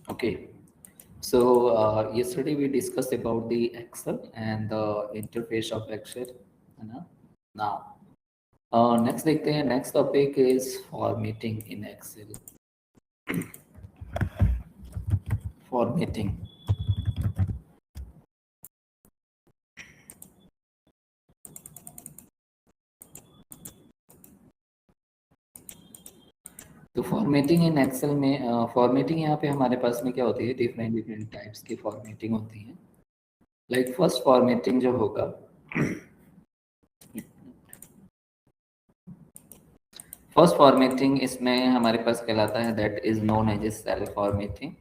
Okay, so yesterday we discussed about the Excel and the interface of Excel, है ना? Now, next देखते हैं, next topic is formatting in Excel. Formatting. तो formatting इन Excel में formatting यहाँ पे हमारे पास में क्या होती है, डिफरेंट डिफरेंट टाइप्स की फॉर्मेटिंग होती है. लाइक फर्स्ट फॉर्मेटिंग जो होगा, फर्स्ट फॉर्मेटिंग इसमें हमारे पास कहलाता है, that is known as a cell formatting.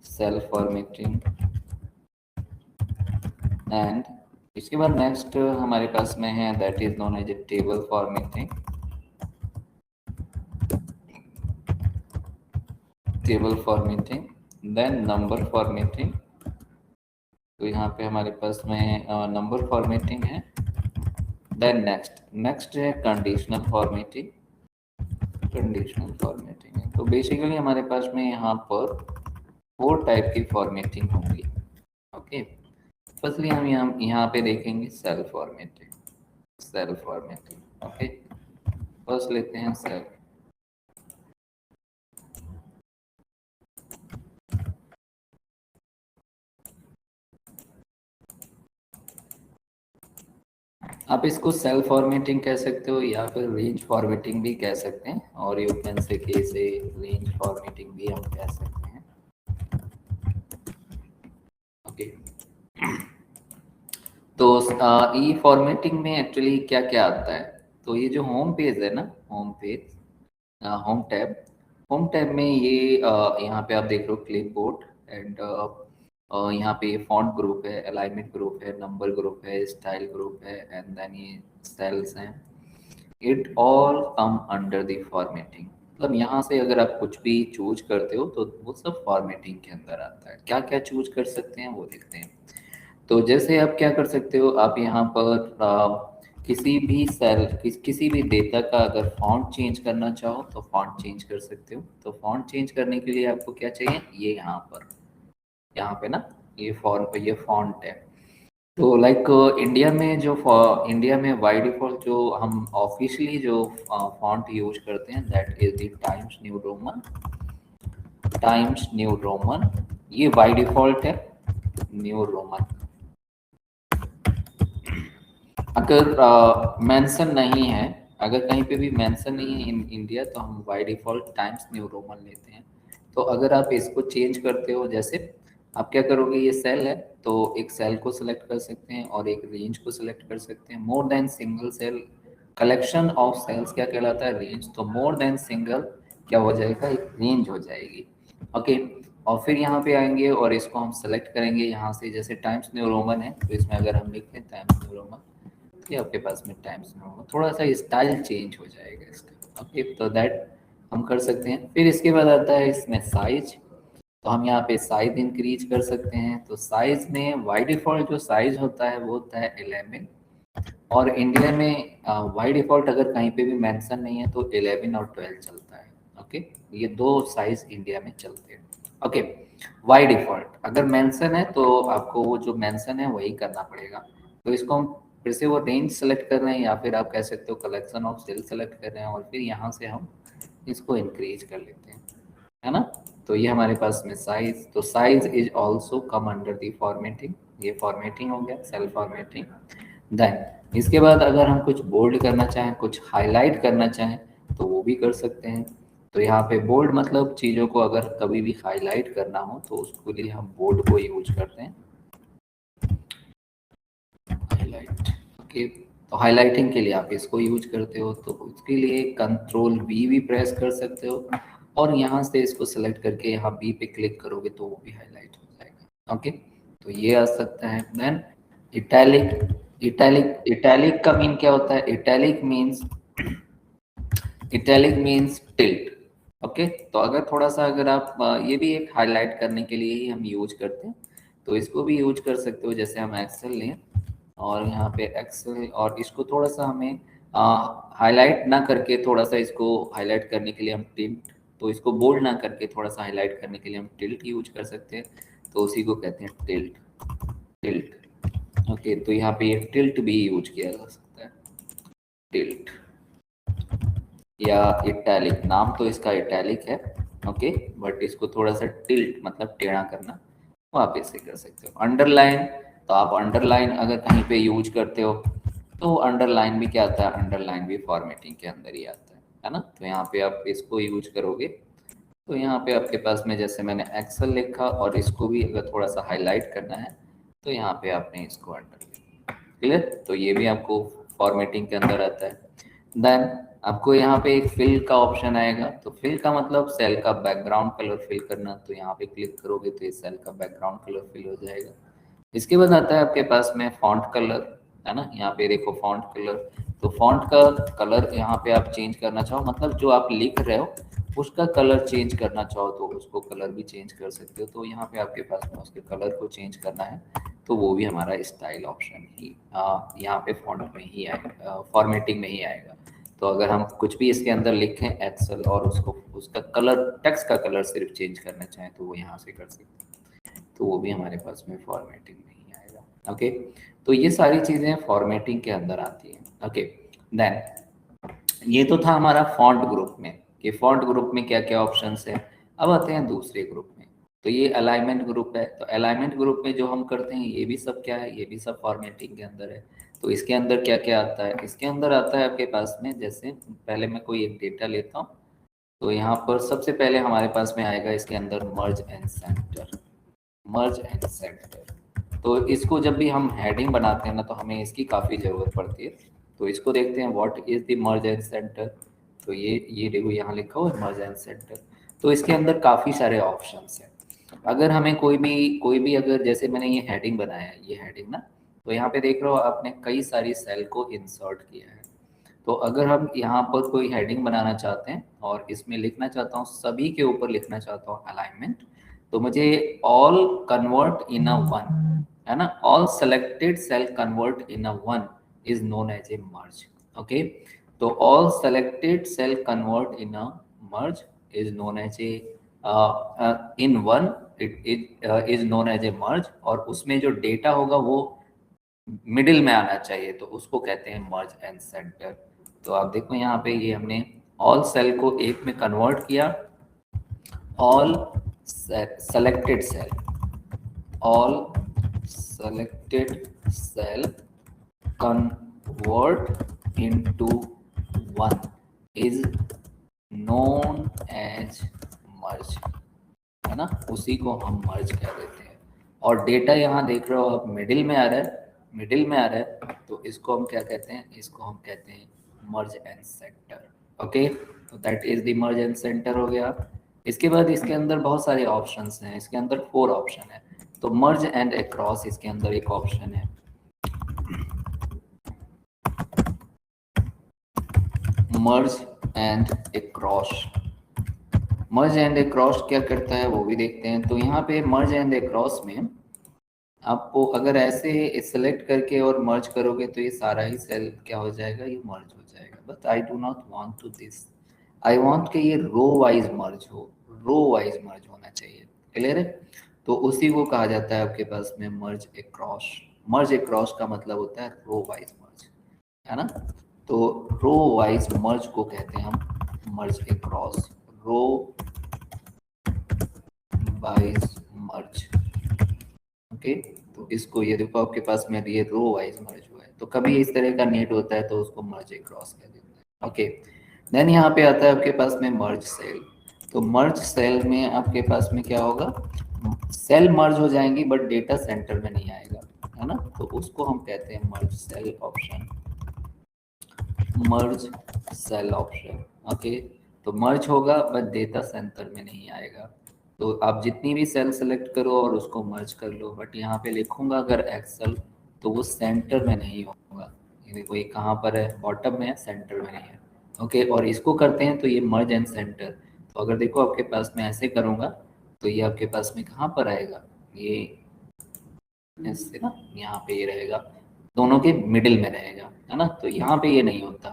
Cell formatting. And इसके बाद नेक्स्ट हमारे पास में है, that is known as a table formatting. Table formatting. Then number formatting. तो यहाँ पे हमारे पास में नंबर फॉर्मेटिंग है. देन नेक्स्ट है कंडीशनल फॉर्मेटिंग. कंडीशनल फॉर्मेटिंग है. तो बेसिकली हमारे पास में यहाँ पर 4 टाइप की फॉर्मेटिंग होंगी. ओके, फर्स्टली हम यहाँ पे देखेंगे cell formatting. Cell formatting. Okay, first लेते हैं सेल. आप इसको सेल फॉर्मेटिंग कह सकते हो या फिर रेंज फॉर्मेटिंग भी कह सकते हैं, और यू कैन से कि इसे रेंज फॉर्मेटिंग भी हम कह सकते हैं. ओके, तो ई फॉर्मेटिंग में एक्चुअली क्या क्या आता है. तो ये जो होम पेज है ना, home page, home tab. Home tab में ये यहाँ पे आप देख रहे हो क्लिपबोर्ड एंड यहाँ पे फॉन्ट ग्रुप है, अलाइनमेंट ग्रुप है, नंबर ग्रुप है, स्टाइल ग्रुप है, एंड देन ये सेल्स हैं. It all come under the formatting. मतलब यहाँ से अगर आप कुछ भी चूज करते हो तो वो सब फॉर्मेटिंग के अंदर आता है. क्या क्या चूज कर सकते हैं वो देखते हैं. तो जैसे आप क्या कर सकते हो, आप यहाँ पर किसी भी किसी भी डेटा का अगर फॉन्ट चेंज करना चाहो तो फॉन्ट चेंज कर सकते हो. तो फॉन्ट चेंज करने के लिए आपको क्या चाहिए, ये यहाँ पे ना, ये फॉन्ट है. तो लाइक इंडिया में बाय डिफॉल्ट जो हम ऑफिशियली जो फॉन्ट यूज करते हैं, that is the times new Roman. Times new Roman ये बाय डिफॉल्ट है, न्यू रोमन. अगर मेंशन नहीं है, अगर कहीं पे भी मेंशन नहीं है इन इंडिया, तो हम by default times new Roman लेते हैं. तो अगर आप इसको चेंज करते हो, जैसे आप क्या करोगे, ये सेल है तो एक सेल को सिलेक्ट कर सकते हैं और एक रेंज को सिलेक्ट कर सकते हैं. More than single cell, collection of cells क्या कहलाता है, रेंज. तो मोर देन सिंगल क्या हो जाएगा, एक रेंज हो जाएगी. ओके, और फिर यहाँ पे आएंगे और इसको हम सेलेक्ट करेंगे यहाँ से. जैसे टाइम्स न्यू रोमन है तो इसमें अगर हम लिखते हैं टाइम्स न्यू रोमन, ये आपके पास में टाइम्स में होगा, थोड़ा सा स्टाइल चेंज हो जाएगा इसका. ओके, तो दैट हम कर सकते हैं. फिर इसके बाद आता है इसमें साइज. तो हम यहाँ पे साइज इंक्रीज कर सकते हैं. तो साइज में बाय डिफॉल्ट जो साइज होता है वो होता है 11. और इंडिया में बाय डिफॉल्ट अगर कहीं पे भी मेंशन नहीं है तो 11 और 12 चलता है. ओके, ये दो साइज इंडिया में चलते हैं. ओके, बाय डिफॉल्ट अगर मेंशन है तो आपको वो जो मेंशन है वही करना पड़ेगा. तो इसको हम फिर से वो रेंज सेलेक्ट कर रहे हैं, या फिर आप कह सकते हो कलेक्शन ऑफ सेल सेलेक्ट कर रहे हैं, और फिर यहाँ से हम इसको इंक्रीज कर लेते हैं, है ना. तो ये हमारे पास में साइज. तो size is also come under the formatting. ये फॉर्मेटिंग हो गया, सेल फॉर्मेटिंग. देन इसके बाद अगर हम कुछ बोल्ड करना चाहें, कुछ हाईलाइट करना चाहें, तो वो भी कर सकते हैं. तो यहाँ पे बोल्ड मतलब चीज़ों को अगर कभी भी हाईलाइट करना हो तो उसके लिए हम बोल्ड को यूज करते हैं. हाईलाइट. ओके, तो हाईलाइटिंग के लिए आप इसको यूज करते हो, तो उसके लिए कंट्रोल बी भी प्रेस कर सकते हो, और यहाँ से इसको सेलेक्ट करके यहाँ बी पे क्लिक करोगे तो वो भी हाईलाइट हो जाएगा. ओके, तो ये आ सकता है. Then italic. इटैलिक का मीन क्या होता है, इटैलिक मीन्स टिल्ट. ओके, तो अगर थोड़ा सा अगर आप ये भी एक हाईलाइट करने के लिए ही हम यूज करते हैं, तो इसको भी यूज कर सकते हो. जैसे हम एक्सेल लें और यहाँ पे एक्सेल, और इसको थोड़ा सा हमें हाईलाइट ना करके थोड़ा सा इसको हाईलाइट करने के लिए हम टिल्ट तो इसको बोल्ड ना करके थोड़ा सा हाईलाइट करने के लिए हम टिल्ट यूज कर सकते हैं, तो उसी को कहते हैं टिल्ट। टिल्ट ओके, तो यहाँ पे ये टिल्ट भी यूज किया जा सकता है, टिल्ट या इटैलिक, नाम तो इसका इटैलिक है ओके, बट इसको थोड़ा सा टिल्ट मतलब टेढ़ा करना वो आप इससे कर सकते हो। अंडरलाइन, तो आप अंडरलाइन अगर कहीं पे यूज करते हो तो अंडरलाइन भी क्या आता है, अंडरलाइन भी फॉर्मेटिंग के अंदर ही आता है ना। तो यहाँ पे आप इसको यूज करोगे तो यहाँ पे आपके पास में जैसे मैंने एक्सेल लिखा और इसको भी अगर थोड़ा सा हाईलाइट करना है तो यहाँ पे आपने इसको अंडर, क्लियर, तो ये भी आपको फॉर्मेटिंग के अंदर आता है। देन आपको यहाँ पे एक फिल का ऑप्शन आएगा, तो फिल का मतलब सेल का बैकग्राउंड कलर फिल करना, तो यहाँ पे क्लिक करोगे तो इस सेल का बैकग्राउंड कलर फिल हो जाएगा। इसके बाद आता है आपके पास में फॉन्ट कलर, है ना, यहाँ पे देखो फॉन्ट कलर, तो फॉन्ट का कलर यहाँ पे आप चेंज करना चाहो, मतलब जो आप लिख रहे हो उसका कलर चेंज करना चाहो तो उसको कलर भी चेंज कर सकते हो, तो यहाँ पे आपके पास में उसके कलर को चेंज करना है तो वो भी हमारा स्टाइल ऑप्शन ही यहाँ पे फॉन्ट में ही आएगा, फॉर्मेटिंग में ही आएगा। तो अगर हम कुछ भी इसके अंदर लिखें एक्सेल और उसको उसका कलर, टेक्स्ट का कलर सिर्फ चेंज करना चाहें तो वो यहाँ से कर सकते हैं, तो वो भी हमारे पास में फॉर्मेटिंग में ही आएगा ओके। तो ये सारी चीज़ें फॉर्मेटिंग के अंदर आती हैं ओके। देन ये तो था हमारा फॉन्ट ग्रुप में कि फॉन्ट ग्रुप में क्या क्या ऑप्शंस है। अब आते हैं दूसरे ग्रुप में, तो ये अलाइनमेंट ग्रुप है। तो अलाइनमेंट ग्रुप में जो हम करते हैं ये भी सब क्या है, ये भी सब फॉर्मेटिंग के अंदर है। तो इसके अंदर क्या क्या आता है, इसके अंदर आता है आपके पास में, जैसे पहले मैं कोई एक डेटा लेता हूँ, तो यहाँ पर सबसे पहले हमारे पास में आएगा इसके अंदर मर्ज and centre, merge and centre. तो इसको जब भी हम हेडिंग बनाते हैं ना तो हमें इसकी काफ़ी ज़रूरत पड़ती है, तो इसको देखते हैं what is the merge and centre. तो ये देखो यहाँ लिखा हुआ है मर्ज एंड सेंटर। तो इसके अंदर काफ़ी सारे ऑप्शंस हैं। अगर हमें कोई भी अगर जैसे मैंने ये हेडिंग बनाया है, ये हेडिंग ना, तो यहाँ पे देख रहे हो आपने कई सारी सेल को इंसर्ट किया है। तो अगर हम यहाँ पर कोई हेडिंग बनाना चाहते हैं और इसमें लिखना चाहता हूँ, सभी के ऊपर लिखना चाहता हूँ अलाइनमेंट, तो मुझे all convert in a one, है ना, all selected cell convert in a one is known as a merge okay. तो all selected cell convert in a merge is known as a in one, it is known as a merge, और उसमें जो data होगा वो middle में आना चाहिए, तो उसको कहते हैं मर्ज एंड सेंटर। तो आप देखो यहाँ पे ये हमने ऑल सेल को एक में कन्वर्ट किया, all selected cell, all selected cell convert into one is known as merge, है ना, उसी को हम मर्ज कह देते हैं। और डेटा यहाँ देख रहे हो आप मिडिल में आ रहा है, मिडिल में आ रहा है, तो इसको हम क्या कहते हैं, इसको हम कहते हैं मर्ज एंड सेंटर ओके। तो that is the merge and centre हो गया। इसके बाद इसके अंदर बहुत सारे ऑप्शंस हैं, इसके अंदर 4 ऑप्शन है। तो मर्ज एंड अक्रॉस इसके अंदर एक ऑप्शन है, मर्ज and across. Merge and across क्या करता है वो भी देखते हैं। तो यहाँ पे मर्ज एंड अक्रॉस में आपको अगर ऐसे सेलेक्ट करके और मर्ज करोगे तो ये सारा ही सेल क्या हो जाएगा, ये मर्ज हो जाएगा। But I do not want to this, I want कि ये रो वाइज मर्ज हो, रो वाइज मर्ज होना चाहिए, क्लियर है। तो उसी को कहा जाता है आपके पास में मर्ज अक्रॉस। मर्ज अक्रॉस का मतलब होता है रो वाइज मर्ज, है ना। तो रो वाइज मर्ज को कहते हैं हम मर्ज अक्रॉस, रो वाइज मर्ज ओके। तो इसको ये देखो आपके पास में ये रो वाइज मर्ज हुआ है, तो कभी इस तरह का नीड होता है तो उसको मर्ज अक्रॉस कह देते हैं ओके। देन यहाँ पे आता है आपके पास में मर्ज सेल। तो मर्ज सेल में आपके पास में क्या होगा, सेल मर्ज हो जाएंगी बट डेटा सेंटर में नहीं आएगा, है ना। तो उसको हम कहते हैं merge cell option, merge cell option okay. तो मर्ज होगा बट डेटा सेंटर में नहीं आएगा। तो आप जितनी भी सेल सेलेक्ट करो और उसको मर्ज कर लो, बट यहाँ पे लिखूंगा अगर एक्सेल तो वो सेंटर में नहीं होगा। ये देखो ये कहाँ पर है, बॉटम में है, सेंटर में नहीं है ओके। और इसको करते हैं तो ये मर्ज एंड सेंटर, तो अगर देखो आपके पास में ऐसे करूँगा तो ये आपके पास में कहाँ पर आएगा, ये ऐसे ना, यहाँ पे ये रहेगा, दोनों के मिडिल में रहेगा, है ना। तो यहाँ पे ये नहीं होता,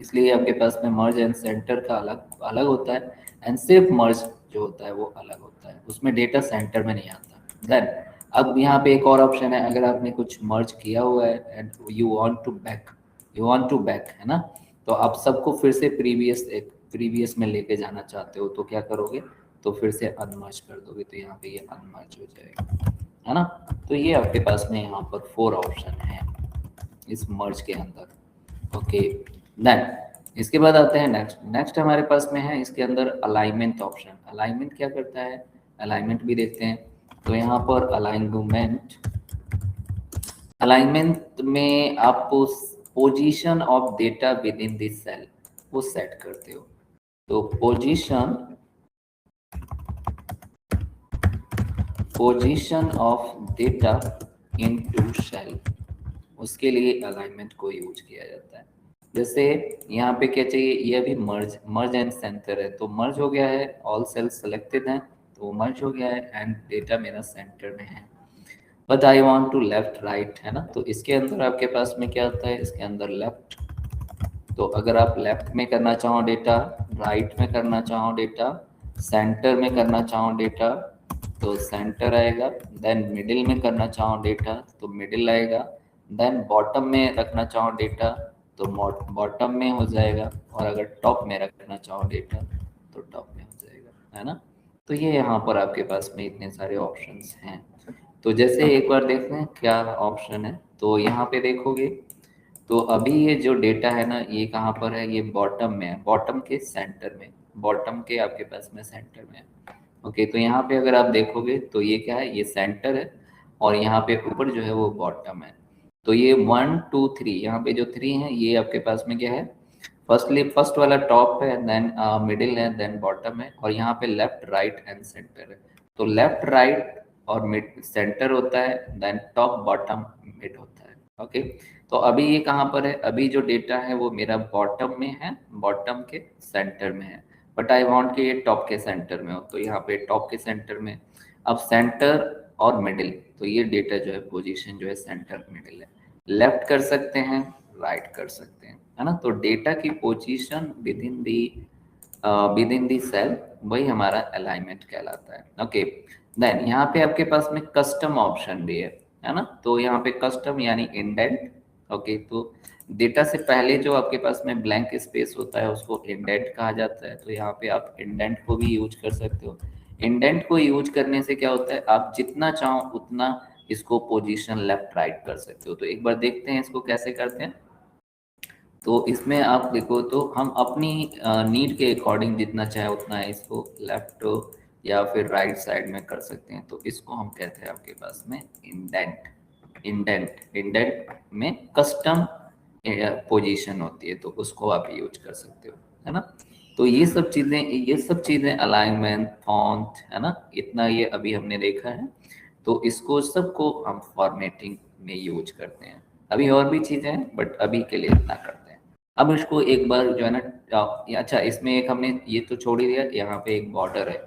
इसलिए आपके पास में मर्ज एंड सेंटर का अलग अलग होता है, एंड सिर्फ मर्ज जो होता है वो अलग होता है, उसमें डेटा सेंटर में नहीं आता। देन अब यहाँ पे एक और ऑप्शन है, अगर आपने कुछ मर्ज किया हुआ है and you want to back, है ना, तो आप सबको फिर से प्रीवियस में लेके जाना चाहते हो, तो क्या करोगे, तो फिर से अनमर्ज कर दोगे, तो यहाँ पे ये अनमर्ज हो जाएगा, है ना। तो ये आपके पास में यहाँ पर 4 ऑप्शन है इस मर्ज के अंदर। ओके, देन इसके बाद आते हैं नेक्स्ट। नेक्स्ट हमारे पास में है इसके अंदर अलाइनमेंट ऑप्शन। अलाइनमेंट क्या करता है, अलाइनमेंट भी देखते हैं। तो यहाँ पर अलाइनमेंट में आप position of data within this cell वो सेट करते हो। तो position of data into cell, उसके लिए अलाइनमेंट को यूज किया जाता है। जैसे यहाँ पे क्या चाहिए, ये अभी मर्ज एंड सेंटर है, तो मर्ज हो गया है, ऑल सेल्स सेलेक्टेड हैं तो मर्ज हो गया है एंड डेटा मेरा सेंटर में है। But I want to left right, है ना, तो इसके अंदर आपके पास में क्या होता है, इसके अंदर लेफ्ट। तो अगर आप लेफ्ट में करना चाहो डेटा, राइट में करना चाहो डेटा, सेंटर में करना चाहो डेटा, तो सेंटर आएगा। देन मिडिल में करना चाहो डेटा तो मिडिल आएगा। देन बॉटम में रखना चाहो डेटा तो बॉटम में हो जाएगा, और अगर टॉप में रखना चाहो डेटा तो टॉप में हो जाएगा, है ना। तो ये यहाँ पर आपके पास में इतने सारे ऑप्शंस हैं। तो जैसे एक बार देखते हैं क्या ऑप्शन है, तो यहाँ पे देखोगे तो अभी ये जो डेटा है ना, ये कहाँ पर है, ये बॉटम में है, बॉटम के सेंटर में, बॉटम के आपके पास में सेंटर में है। ओके, तो यहाँ पे अगर आप देखोगे तो ये क्या है, ये सेंटर है, और यहाँ पे ऊपर जो है वो बॉटम है। तो ये 1 2 3, यहाँ पे जो 3 है ये आपके पास में क्या है, फर्स्ट वाला टॉप है, देन मिडिल है, देन बॉटम है, और यहाँ पे लेफ्ट राइट एंड सेंटर है। तो लेफ्ट राइट और मिड सेंटर होता है, देन टॉप बॉटम मिड होता है। ओके, तो अभी ये कहाँ पर है, अभी जो डेटा है वो मेरा बॉटम में है, बॉटम के सेंटर में है, बट आई वांट कि ये टॉप के सेंटर में हो, तो यहाँ पे टॉप के सेंटर में। अब सेंटर और मिडिल, तो ये डेटा जो है पोजीशन जो है सेंटर मिडिल है, लेफ्ट कर सकते हैं, राइट कर सकते हैं, है ना। तो डेटा की position within the cell वही हमारा अलाइनमेंट कहलाता है। ओके, देन यहाँ पे आपके पास में कस्टम ऑप्शन भी है ना। तो यहाँ पे कस्टम यानी इंडेंट। ओके, तो डेटा से पहले जो आपके पास में ब्लैंक स्पेस होता है उसको इंडेंट कहा जाता है, तो यहाँ पे आप इंडेंट को भी यूज कर सकते हो। इंडेंट को यूज करने से क्या होता है, आप जितना चाहो उतना इसको पोजीशन लेफ्ट राइट कर सकते हो। तो एक बार देखते हैं इसको कैसे करते हैं। तो इसमें आप देखो तो हम अपनी नीड के अकॉर्डिंग जितना चाहे उतना इसको लेफ्ट या फिर राइट साइड में कर सकते हैं। तो इसको हम कहते हैं आपके पास में इंडेंट। इंडेंट में कस्टम पोजीशन होती है, तो उसको आप यूज कर सकते हो, है ना। तो ये सब चीजें अलाइनमेंट, फॉन्ट, है ना, इतना ये अभी हमने देखा है। तो इसको सबको हम फॉर्मेटिंग में यूज करते हैं। अभी और भी चीजें हैं बट अभी के लिए इतना करते हैं। अब इसको एक बार जो है ना, अच्छा इसमें एक हमने ये तो छोड़ ही दिया, यहाँ पे एक बॉर्डर है,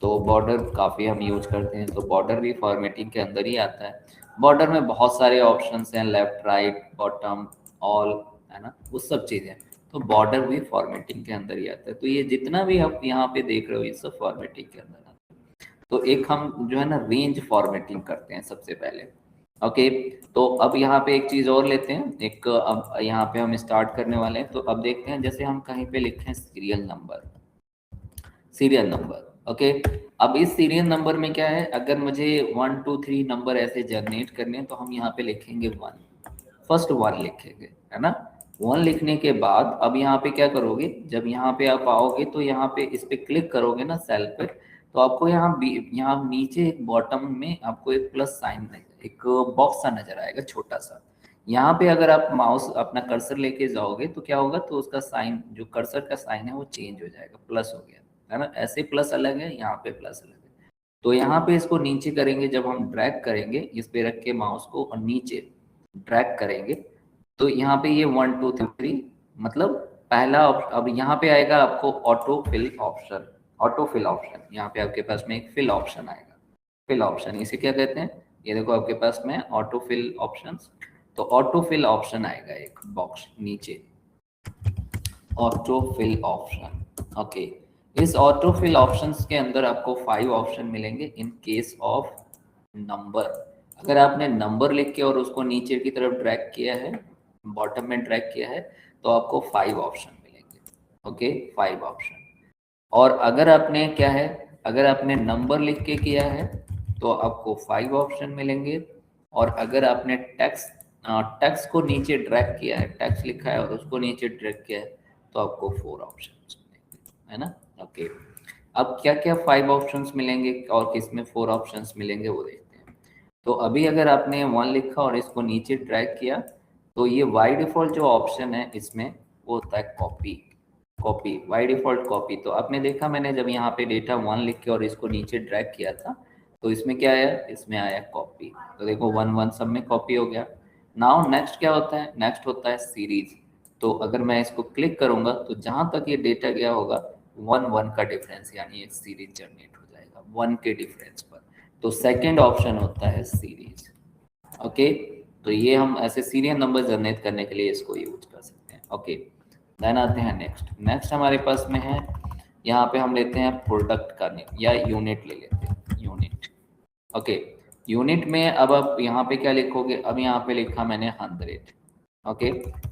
तो बॉर्डर काफ़ी हम यूज करते हैं, तो बॉर्डर भी फॉर्मेटिंग के अंदर ही आता है। बॉर्डर में बहुत सारे ऑप्शंस हैं, लेफ्ट राइट बॉटम ऑल, है ना, वो सब चीज़ें। तो बॉर्डर भी फॉर्मेटिंग के अंदर ही आता है। तो ये जितना भी आप यहाँ पे देख रहे हो ये सब फॉर्मेटिंग के अंदर आता है। तो एक हम जो है ना रेंज फॉर्मेटिंग करते हैं सबसे पहले। ओके, तो अब यहाँ पे एक चीज़ और लेते हैं, एक अब यहाँ पे हम स्टार्ट करने वाले हैं। तो अब देखते हैं, जैसे हम कहीं पे लिखें सीरियल नंबर। ओके, अब इस सीरियल नंबर में क्या है, अगर मुझे 1 2 3 नंबर ऐसे जनरेट करने हैं तो हम यहाँ पे लिखेंगे 1, फर्स्ट 1 लिखेंगे, है ना। 1 लिखने के बाद अब यहाँ पे क्या करोगे, जब यहाँ पे आप आओगे तो यहाँ पे इस पे क्लिक करोगे ना सेल पे, तो आपको यहाँ नीचे एक बॉटम में आपको एक प्लस साइन, एक बॉक्स सा नजर आएगा छोटा सा। यहाँ पे अगर आप माउस अपना कर्सर लेके जाओगे तो क्या होगा, तो उसका साइन, जो कर्सर का साइन है वो चेंज हो जाएगा, प्लस हो गया, है ना। ऐसे प्लस अलग है, यहाँ पे प्लस अलग है। तो यहाँ पे इसको नीचे करेंगे, जब हम ड्रैग करेंगे इस पे रख के माउस को और नीचे ड्रैग करेंगे, तो यहाँ पे ये 1 2 3 मतलब पहला अब यहाँ पे आएगा आपको auto fill option. Auto fill option, यहाँ पे आपके पास में एक फिल ऑप्शन आएगा। फिल ऑप्शन इसे क्या कहते हैं, ये देखो आपके पास में ऑटो फिल ऑप्शन। तो ऑटो फिल ऑप्शन आएगा एक बॉक्स नीचे। Auto fill option. ओके, इस ऑटो फिल ऑप्शंस के अंदर आपको 5 ऑप्शन मिलेंगे इन केस ऑफ नंबर। अगर आपने नंबर लिख के और उसको नीचे की तरफ ड्रैग किया है, बॉटम में ड्रैग किया है, तो आपको 5 ऑप्शन मिलेंगे। Okay, 5 option. और अगर आपने क्या है, अगर आपने नंबर लिख के किया है तो आपको 5 ऑप्शन मिलेंगे। और अगर आपने टेक्स्ट टेक्स्ट को नीचे ड्रैग किया है, टेक्स्ट लिखा है और उसको नीचे ड्रैग किया है, तो आपको 4 ऑप्शन मिलेंगे, है ना। ओके, अब क्या क्या 5 ऑप्शंस मिलेंगे और किसमें 4 ऑप्शंस मिलेंगे वो देखते हैं। तो अभी अगर आपने 1 लिखा और इसको नीचे ड्रैग किया, तो ये बाय डिफॉल्ट जो ऑप्शन है इसमें वो होता है copy. Copy by default copy. तो आपने देखा मैंने जब यहाँ पे डेटा 1 लिख के और इसको नीचे ड्रैग किया था, तो इसमें क्या आया, इसमें आया कॉपी। तो देखो 1 1 सब में कॉपी हो गया। नाउ नेक्स्ट क्या होता है, नेक्स्ट होता है सीरीज। तो अगर मैं इसको क्लिक करूंगा तो जहां तक ये डेटा गया होगा 1 1 का डिफरेंस, यानी एक सीरीज जनरेट हो जाएगा 1 के डिफरेंस पर। तो सेकेंड ऑप्शन होता है सीरीज। ओके, तो ये हम ऐसे सीरियल नंबर जनरेट करने के लिए इसको यूज कर सकते हैं। ओके, देन आते हैं नेक्स्ट। नेक्स्ट हमारे पास में है, यहाँ पे हम लेते हैं प्रोडक्ट का नेम या यूनिट ले लेते हैं, यूनिट। ओके, यूनिट में अब आप यहाँ पे क्या लिखोगे, अब यहाँ पे लिखा मैंने 100। ओके,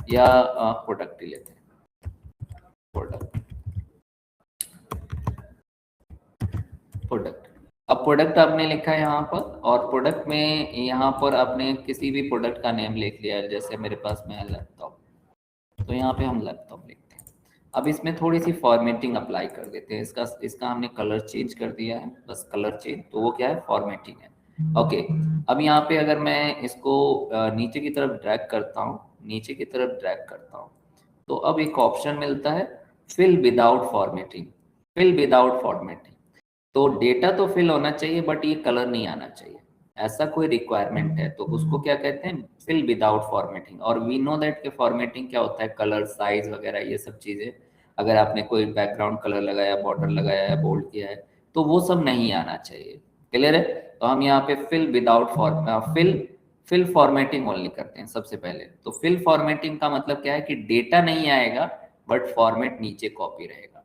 या प्रोडक्ट ही लेते हैं, प्रोडक्ट। प्रोडक्ट, अब प्रोडक्ट आपने लिखा है यहाँ पर, और प्रोडक्ट में यहाँ पर आपने किसी भी प्रोडक्ट का नेम लिख लिया है, जैसे मेरे पास में है लैपटॉप, तो यहाँ पे हम लैपटॉप लिखते हैं। अब इसमें थोड़ी सी फॉर्मेटिंग अप्लाई कर देते हैं, इसका इसका हमने कलर चेंज कर दिया है, बस कलर चेंज, तो वो क्या है, फॉर्मेटिंग है। ओके, अब यहाँ पे अगर मैं इसको नीचे की तरफ ड्रैग करता हूँ, नीचे की तरफ ड्रैग करता हूँ, तो अब एक ऑप्शन मिलता है fill without formatting. Fill without formatting, तो डेटा तो फिल होना चाहिए बट ये कलर नहीं आना चाहिए, ऐसा कोई रिक्वायरमेंट है, तो उसको क्या कहते हैं, फिल विदाउट फॉर्मेटिंग। और वी नो दैट के फॉर्मेटिंग क्या होता है, कलर साइज वगैरह ये सब चीजें, अगर आपने कोई बैकग्राउंड कलर लगाया, बॉर्डर लगाया है, बोल्ड किया है, तो वो सब नहीं आना चाहिए। क्लियर है। तो हम यहाँ पे fill without fill formatting only करते हैं सबसे पहले। तो फिल फॉर्मेटिंग का मतलब क्या है कि डेटा नहीं आएगा बट फॉर्मेट नीचे कॉपी रहेगा।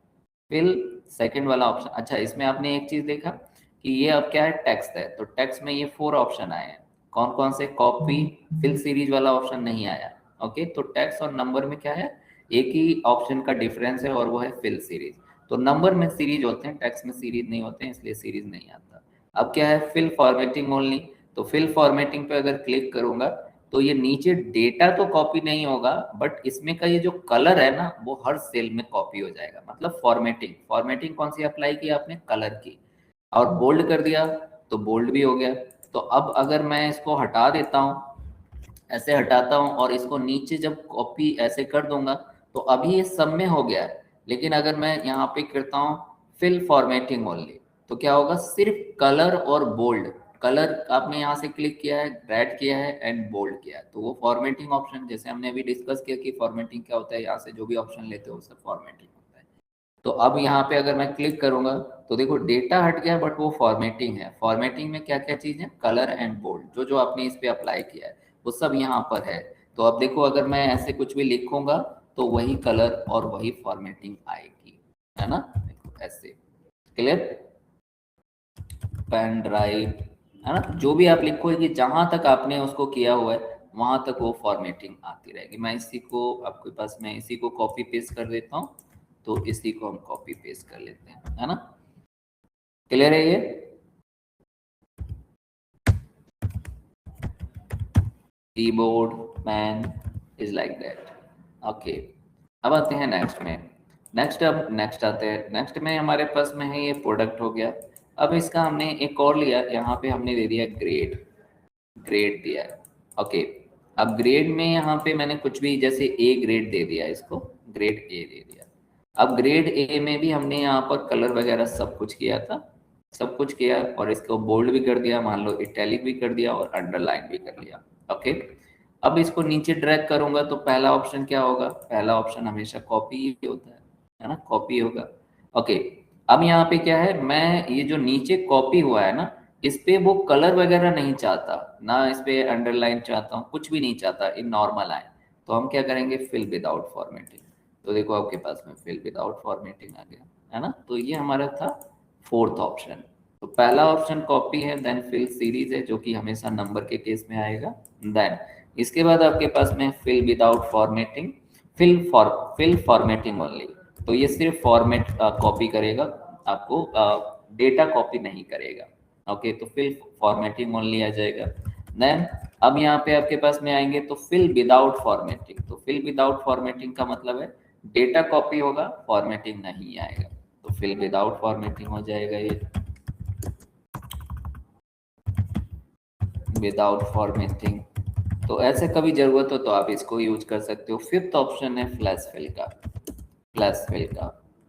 फिल सेकंड वाला ऑप्शन। अच्छा, इसमें आपने एक चीज देखा कि ये अब क्या है, टेक्स्ट है, तो टेक्स्ट में ये 4 ऑप्शन आए हैं। कौन कौन से, कॉपी, फिल सीरीज वाला ऑप्शन नहीं आया। ओके, तो टेक्स्ट और नंबर में क्या है, एक ही ऑप्शन का डिफरेंस है और वो है फिल सीरीज। तो नंबर में सीरीज होते हैं, टेक्स्ट में सीरीज नहीं होते हैं, इसलिए सीरीज नहीं आता। अब क्या है, फिल फॉर्मेटिंग ओनली। तो फिल फॉर्मेटिंग पे अगर क्लिक करूंगा तो ये नीचे डेटा तो कॉपी नहीं होगा बट इसमें का ये जो कलर है ना वो हर सेल में कॉपी हो जाएगा। मतलब फॉर्मेटिंग, फॉर्मेटिंग कौन सी अप्लाई की आपने, कलर की। और बोल्ड कर दिया तो बोल्ड भी हो गया। तो अब अगर मैं इसको हटा देता हूँ, ऐसे हटाता हूँ और इसको नीचे जब कॉपी ऐसे कर दूंगा, तो अभी ये सब में हो गया है। लेकिन अगर मैं यहाँ पे करता हूँ फिल फॉर्मेटिंग ओनली, तो क्या होगा, सिर्फ कलर और बोल्ड। कलर आपने यहाँ से क्लिक किया है, रेड किया है एंड बोल्ड किया है, तो वो फॉर्मेटिंग ऑप्शन, जैसे हमने अभी डिस्कस किया कि फॉर्मेटिंग क्या होता है, यहाँ से जो भी ऑप्शन लेते हो वो सब फॉर्मेटिंग होता है। तो अब यहाँ पे अगर मैं क्लिक करूंगा तो देखो डेटा हट गया बट वो फॉर्मेटिंग है। फॉर्मेटिंग में क्या क्या चीज है, कलर एंड बोल्ड, जो जो आपने इस पे अप्लाई किया है वो सब यहाँ पर है। तो अब देखो अगर मैं ऐसे कुछ भी लिखूंगा तो वही कलर और वही फॉर्मेटिंग आएगी, है ना। देखो ऐसे, क्लियर। पेन ड्राइव, है ना, जो भी आप लिखोगे कि जहां तक आपने उसको किया हुआ है वहां तक वो फॉर्मेटिंग आती रहेगी। मैं इसी को आपके पास में इसी को कॉपी पेस्ट कर देता हूँ, तो इसी को हम कॉपी पेस्ट कर लेते हैं, है ना। क्लियर है ये। Keyboard, pen is like that. Okay, अब आते हैं नेक्स्ट में। नेक्स्ट, अब नेक्स्ट आते हैं, नेक्स्ट में हमारे पास में है ये प्रोडक्ट हो गया। अब इसका हमने एक और लिया, यहाँ पे हमने दे दिया ग्रेड, ग्रेड दिया है। ओके, अब ग्रेड में यहाँ पे मैंने कुछ भी, जैसे ए ग्रेड दे दिया इसको, ग्रेड ए दे दिया। अब ग्रेड ए में भी हमने यहाँ पर कलर वगैरह सब कुछ किया था, सब कुछ किया और इसको बोल्ड भी कर दिया, मान लो इटैलिक भी कर दिया और अंडरलाइन भी कर लिया। ओके, अब इसको नीचे ड्रैग करूंगा तो पहला ऑप्शन क्या होगा, पहला ऑप्शन हमेशा कॉपी ही होता है ना, कॉपी होगा। ओके, अब यहाँ पे क्या है, मैं ये जो नीचे कॉपी हुआ है ना, इस पे वो कलर वगैरह नहीं चाहता ना, इस पे अंडरलाइन चाहता हूँ, कुछ भी नहीं चाहता, इन नॉर्मल आए। तो हम क्या करेंगे, फिल विदाउट फॉर्मेटिंग। तो देखो आपके पास में फिल विदाउट फॉर्मेटिंग आ गया, है ना। तो ये हमारा था फोर्थ ऑप्शन। तो पहला ऑप्शन कॉपी है, देन फिल सीरीज है जो कि हमेशा नंबर के केस में आएगा। देन इसके बाद आपके पास में fill without formatting, fill formatting only. तो ये सिर्फ फॉर्मेट कॉपी करेगा, आपको डेटा कॉपी नहीं करेगा। ओके, तो फिल फॉर्मेटिंग ओनली आ जाएगा। देन अब यहाँ पे आपके पास में आएंगे तो फिल विदाउट फॉर्मेटिंग। तो फिल विदाउट फॉर्मेटिंग का मतलब है डेटा कॉपी होगा, फॉर्मेटिंग नहीं आएगा। तो फिल विदाउट फॉर्मेटिंग हो जाएगा ये, विदाउट फॉर्मेटिंग। तो ऐसे कभी जरूरत हो तो आप इसको यूज कर सकते हो। फिफ्थ ऑप्शन है फ्लैश फिल का, फ्लैश फिल का,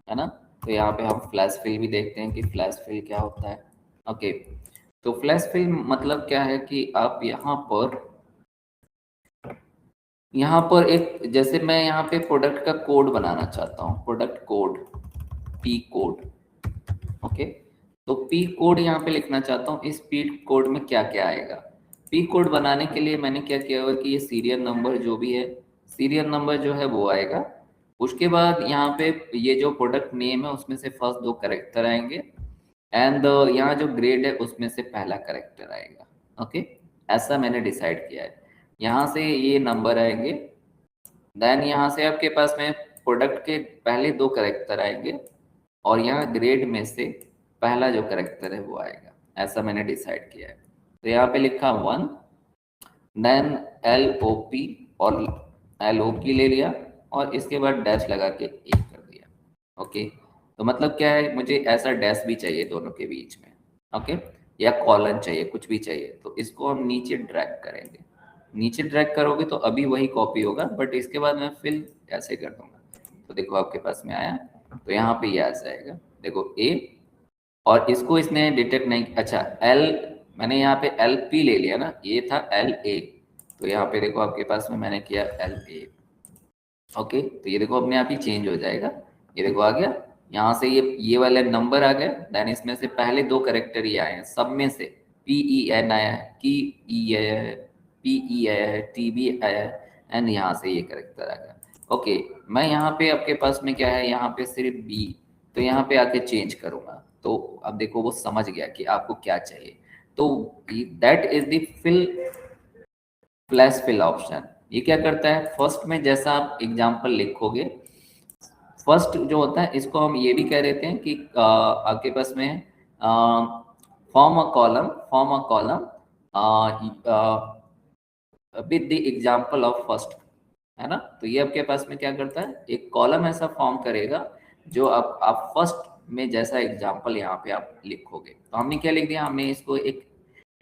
है ना। तो यहाँ पे हम फ्लैश फिल भी देखते हैं कि फ्लैश फिल क्या होता है। ओके, तो फ्लैश फिल मतलब क्या है कि आप यहाँ पर एक, जैसे मैं यहाँ पे प्रोडक्ट का कोड बनाना चाहता हूँ, product code, P code. Okay, तो पी कोड यहाँ पे लिखना चाहता हूँ। इस पी कोड में क्या क्या आएगा। पी कोड बनाने के लिए मैंने क्या किया हुआ कि ये सीरियल नंबर जो भी है, सीरियल नंबर जो है वो आएगा। उसके बाद यहाँ पे ये जो प्रोडक्ट नेम है उसमें से फर्स्ट दो करेक्टर आएंगे, एंड यहाँ जो ग्रेड है उसमें से पहला करेक्टर आएगा। ओके, ऐसा मैंने डिसाइड किया है। यहाँ से ये नंबर आएंगे, देन यहाँ से आपके पास में प्रोडक्ट के पहले दो करेक्टर आएंगे, और यहाँ ग्रेड में से पहला जो करेक्टर है वो आएगा। ऐसा मैंने डिसाइड किया है। तो यहाँ पे लिखा 1, देन LOP, और LOP ले लिया, और इसके बाद डैश लगा के 1 कर दिया। ओके, तो मतलब क्या है, मुझे ऐसा डैश भी चाहिए दोनों के बीच में। ओके, या कॉलन चाहिए, कुछ भी चाहिए, तो इसको हम नीचे ड्रैग करेंगे। नीचे ड्रैग करोगे तो अभी वही कॉपी होगा, बट इसके बाद मैं फिल ऐसे कर दूंगा। तो देखो आपके पास में आया, तो यहाँ पे ये आ जाएगा, देखो A, और इसको इसने डिटेक्ट नहीं, अच्छा L, मैंने यहाँ पे LP ले लिया ना, ये था LA, तो यहाँ पे देखो आपके पास में मैंने किया LA। ओके, तो ये देखो अपने आप ही चेंज हो जाएगा। ये देखो आ गया, यहाँ से ये वाले नंबर आ गए, देन इसमें से पहले दो करेक्टर ये आए हैं, सब में से PEN आया है, KE आया है, PE आया है, TB आया है, एंड यहाँ से ये करेक्टर आ गया। ओके, मैं यहाँ पे आपके पास में क्या है, यहाँ पे सिर्फ B, तो यहाँ पे आके चेंज करूंगा। तो अब देखो वो समझ गया कि आपको क्या चाहिए। तो that is the fill, flash fill option. ये क्या करता है, फर्स्ट में जैसा आप एग्जांपल लिखोगे, फर्स्ट जो होता है इसको हम ये भी कह देते हैं कि आपके पास में form a column, form a column with the example of first, है ना। तो ये आपके पास में क्या करता है, एक कॉलम ऐसा फॉर्म करेगा जो आप फर्स्ट में जैसा एग्जांपल यहाँ पे आप लिखोगे। तो हमने क्या लिख दिया, हमने इसको एक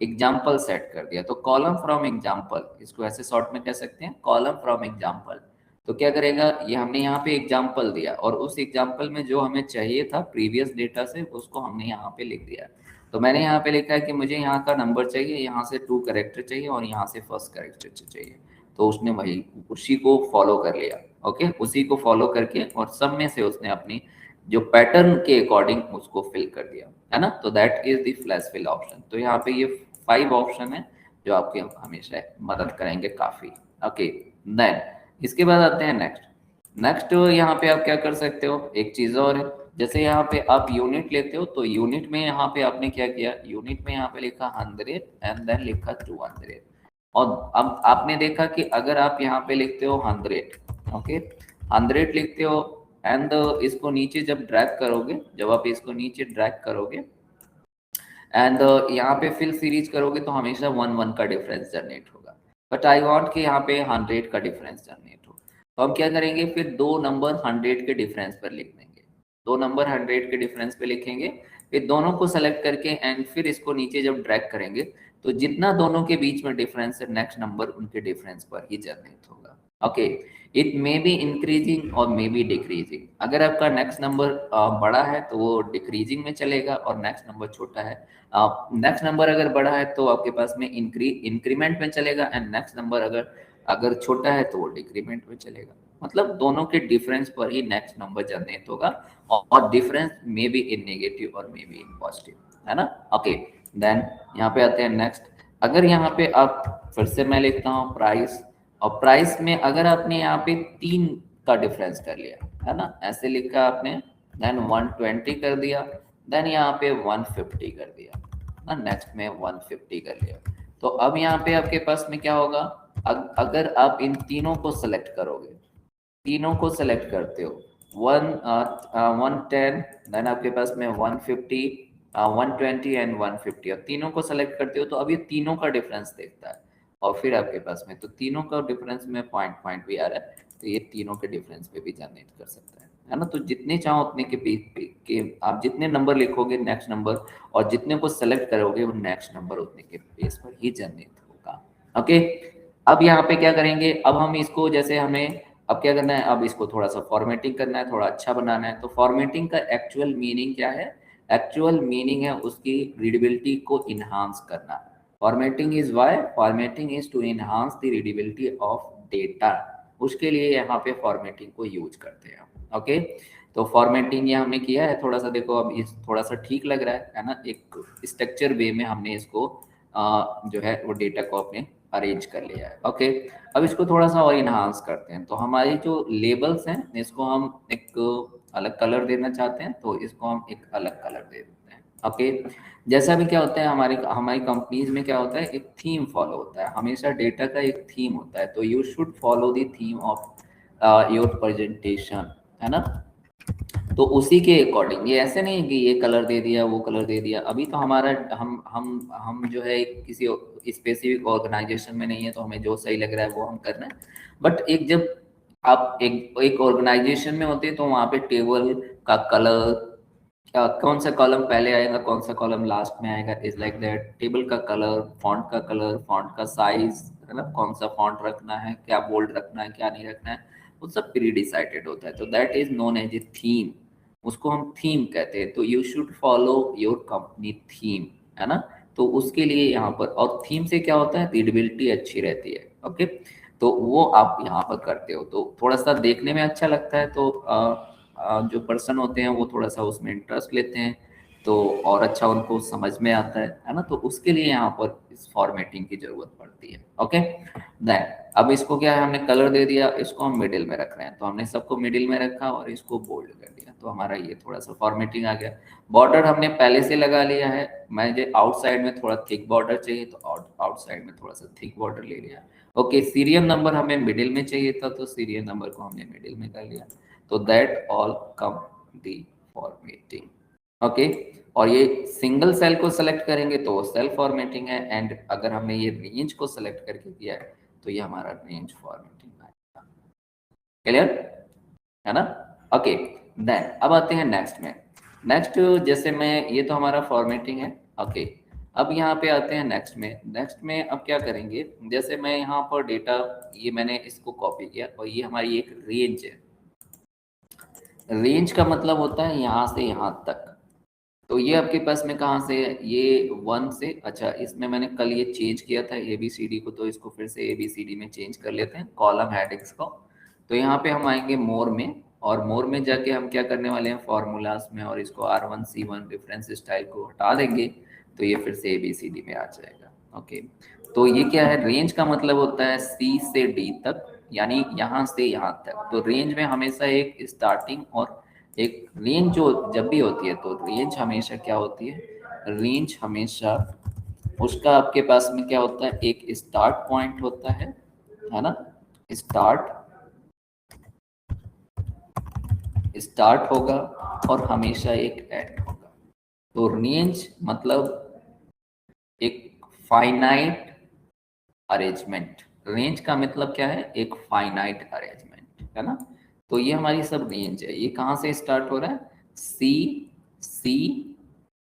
एग्जाम्पल सेट कर दिया। तो कॉलम फ्रॉम एग्जाम्पल, इसको ऐसे शॉर्ट में कह सकते हैं, कॉलम फ्रॉम एग्जाम्पल। तो क्या करेगा, ये हमने यहाँ पे एग्जाम्पल दिया, और उस एग्जाम्पल में जो हमें चाहिए था प्रीवियस डेटा से, उसको हमने यहाँ पे लिख दिया। तो मैंने यहाँ पे लिखा है कि मुझे यहाँ का नंबर चाहिए, यहाँ से 2 करेक्टर चाहिए, और यहाँ से फर्स्ट करेक्टर चाहिए। तो उसने वही उसी को फॉलो कर लिया। ओके, उसी को फॉलो करके और सब में से उसने अपनी जो पैटर्न के अकॉर्डिंग उसको फिल कर दिया, है ना। तो that is the flash fill option. तो यहाँ पे ये 5 ऑप्शन है जो आपके हमेशा मदद करेंगे काफी। ओके, देन इसके बाद आते हैं नेक्स्ट। नेक्स्ट यहाँ पे आप क्या कर सकते हो, एक चीज और है, जैसे यहाँ पे आप यूनिट लेते हो, तो यूनिट में यहाँ पे आपने क्या किया, यूनिट में यहाँ पे लिखा 100 एंड देन लिखा 200। और अब आपने देखा कि अगर आप यहाँ पे लिखते हो 100, ओके 100 लिखते हो, एंड इसको नीचे जब ड्रैग करोगे, जब आप इसको नीचे ड्रैग करोगे एंड यहाँ पे फिल सीरीज करोगे, तो हमेशा 1-1 का डिफरेंस जनरेट होगा। बट आई वांट कि यहाँ पे 100 का डिफरेंस जनरेट हो। तो हम क्या करेंगे, फिर दो नंबर 100 के डिफरेंस पर लिख देंगे, दो नंबर 100 के डिफरेंस पे लिखेंगे, फिर दोनों को सेलेक्ट करके एंड फिर इसको नीचे जब ड्रैग करेंगे, तो जितना दोनों के बीच में डिफरेंस है, नेक्स्ट नंबर उनके डिफरेंस पर ही जनरेट होगा। Okay, it may be increasing और मे बी डिक्रीजिंग। अगर आपका नेक्स्ट नंबर बड़ा है तो वो डिक्रीजिंग में चलेगा, और नेक्स्ट नंबर छोटा है, नेक्स्ट नंबर अगर बड़ा है तो आपके पास में इंक्रीमेंट में चलेगा, एंड नेक्स्ट नंबर अगर अगर छोटा है तो वो डिक्रीमेंट में चलेगा। मतलब दोनों के डिफरेंस पर ही नेक्स्ट नंबर जनरेट होगा, और difference may be in negative और मे बी इन पॉजिटिव, है ना। ओके, देन यहाँ पे आते हैं नेक्स्ट। अगर यहाँ पे आप, फिर से मैं लिखता हूँ प्राइस, और प्राइस में अगर आपने यहाँ पे 3 का डिफरेंस कर लिया, है ना, ऐसे लिखा आपने, देन 120 कर दिया, देन यहाँ पे 150 कर दिया ना, नेक्स्ट में 150 कर लिया। तो अब यहाँ पे आपके पास में क्या होगा, अगर आप इन तीनों को सेलेक्ट करोगे, तीनों को सेलेक्ट करते हो, 110, देन आपके पास में 150, 120 एंड 150, और तीनों को सेलेक्ट करते हो तो अब ये तीनों का डिफरेंस देखता है, और फिर आपके पास में तो तीनों का डिफरेंस में पॉइंट पॉइंट भी आ रहा है, तो ये तीनों के डिफरेंस पे भी जनरेट कर सकता है ना। तो जितने चाहो उतने के आप जितने नंबर लिखोगे नेक्स्ट नंबर, और जितने को सेलेक्ट करोगे वो नेक्स्ट नंबर उतने के बेस पर ही जनरेट होगा। ओके, अब यहाँ पे क्या करेंगे, अब हम इसको जैसे हमें अब क्या करना है, अब इसको थोड़ा सा फॉर्मेटिंग करना है, थोड़ा अच्छा बनाना है। तो फॉर्मेटिंग का एक्चुअल मीनिंग क्या है, एक्चुअल मीनिंग है उसकी रीडेबिलिटी को इनहांस करना। Formatting is why, formatting is to enhance the readability of data, उसके लिए यहाँ पे फॉर्मेटिंग को यूज करते हैं। ओके, तो फॉर्मेटिंग ये हमने किया है, थोड़ा सा देखो अब इस थोड़ा सा ठीक लग रहा है ना, एक स्ट्रक्चर वे में हमने इसको जो है वो डेटा को अपने अरेंज कर लिया है। ओके, अब इसको थोड़ा सा और इनहांस करते हैं। तो हमारी जो लेबल्स हैं इसको हम एक अलग कलर देना चाहते हैं, तो इसको हम एक अलग कलर दे देते हैं। ओके, जैसा भी क्या होता है हमारी हमारी कंपनीज में क्या होता है, एक थीम फॉलो होता है, हमेशा डेटा का एक थीम होता है, तो you should follow the theme of your presentation, है ना। तो उसी के अकॉर्डिंग, ये ऐसे नहीं कि ये कलर दे दिया वो कलर दे दिया, अभी तो हमारा हम जो है किसी स्पेसिफिक ऑर्गेनाइजेशन में नहीं है, तो हमें जो सही लग रहा है वो हम कर रहे हैं। बट एक जब आप एक ऑर्गेनाइजेशन में होते हैं तो वहाँ पे टेबल का कलर, कौन सा कॉलम पहले आएगा कौन सा कॉलम लास्ट में आएगा, इज लाइक दैट, टेबल का कलर, फॉन्ट का साइज, है ना, कौन सा फॉन्ट रखना है, क्या बोल्ड रखना है क्या नहीं रखना है, वो सब प्री डिसाइडेड होता है। तो that is known as a theme, उसको हम थीम कहते हैं। तो you should follow your company theme, है ना। तो उसके लिए यहाँ पर, और थीम से क्या होता है, रीडेबिलिटी अच्छी रहती है। ओके, तो वो आप यहाँ पर करते हो तो थोड़ा सा देखने में अच्छा लगता है, तो जो पर्सन होते हैं वो थोड़ा सा उसमें इंटरेस्ट लेते हैं, तो और अच्छा उनको समझ में आता है ना। तो उसके लिए यहाँ पर इस फॉर्मेटिंग की जरूरत पड़ती है। ओके, देन अब इसको क्या है, हमने कलर दे दिया, इसको हम मिडिल में रख रहे हैं, तो हमने सबको मिडिल में रखा और इसको बोल्ड कर दिया, तो हमारा ये थोड़ा सा फॉर्मेटिंग आ गया। बॉर्डर हमने पहले से लगा लिया है, मुझे आउटसाइड में थोड़ा थिक बॉर्डर चाहिए, तो आउटसाइड में थोड़ा सा थिक बॉर्डर ले लिया। ओके, सीरियल नंबर हमें मिडिल में चाहिए था, तो सीरियल नंबर को हमने मिडिल में कर लिया। तो that all come the formatting. Okay, और ये सिंगल सेल को सेलेक्ट करेंगे तो वो सेल फॉर्मेटिंग है, एंड अगर हमने ये रेंज को सेलेक्ट करके किया है तो ये हमारा रेंज फॉर्मेटिंग आएगा। क्लियर है ना। ओके, देन अब आते हैं नेक्स्ट में। नेक्स्ट जैसे मैं, ये तो हमारा फॉर्मेटिंग है। ओके, अब यहाँ पे आते हैं नेक्स्ट में। नेक्स्ट में अब क्या करेंगे, जैसे मैं यहाँ पर डेटा, ये मैंने इसको कॉपी किया और ये हमारी एक रेंज है। रेंज का मतलब होता है यहाँ से यहाँ तक। तो ये आपके पास में कहाँ से है, ये 1 से, अच्छा इसमें मैंने कल ये चेंज किया था ABCD को, तो इसको फिर से ABCD में चेंज कर लेते हैं कॉलम हेडिंग्स को। तो यहाँ पे हम आएंगे मोर में, और मोर में जाके हम क्या करने वाले हैं, फॉर्मूलाज में, और इसको R1C1 रेफरेंस स्टाइल को हटा देंगे, तो ये फिर से ABCD में आ जाएगा। ओके, तो ये क्या है, रेंज का मतलब होता है C से D तक, यानी यहाँ से यहाँ तक। तो रेंज में हमेशा एक स्टार्टिंग और एक रेंज जो जब भी होती है, तो रेंज हमेशा क्या होती है, रेंज हमेशा उसका आपके पास में क्या होता है, एक स्टार्ट पॉइंट होता है ना, स्टार्ट होगा और हमेशा एक एंड होगा। तो रेंज मतलब एक फाइनाइट अरेंजमेंट, रेंज का मतलब क्या है, एक फाइनाइट अरेंजमेंट, है ना। तो ये हमारी सब रेंज है, ये कहाँ से स्टार्ट हो रहा है, सी सी,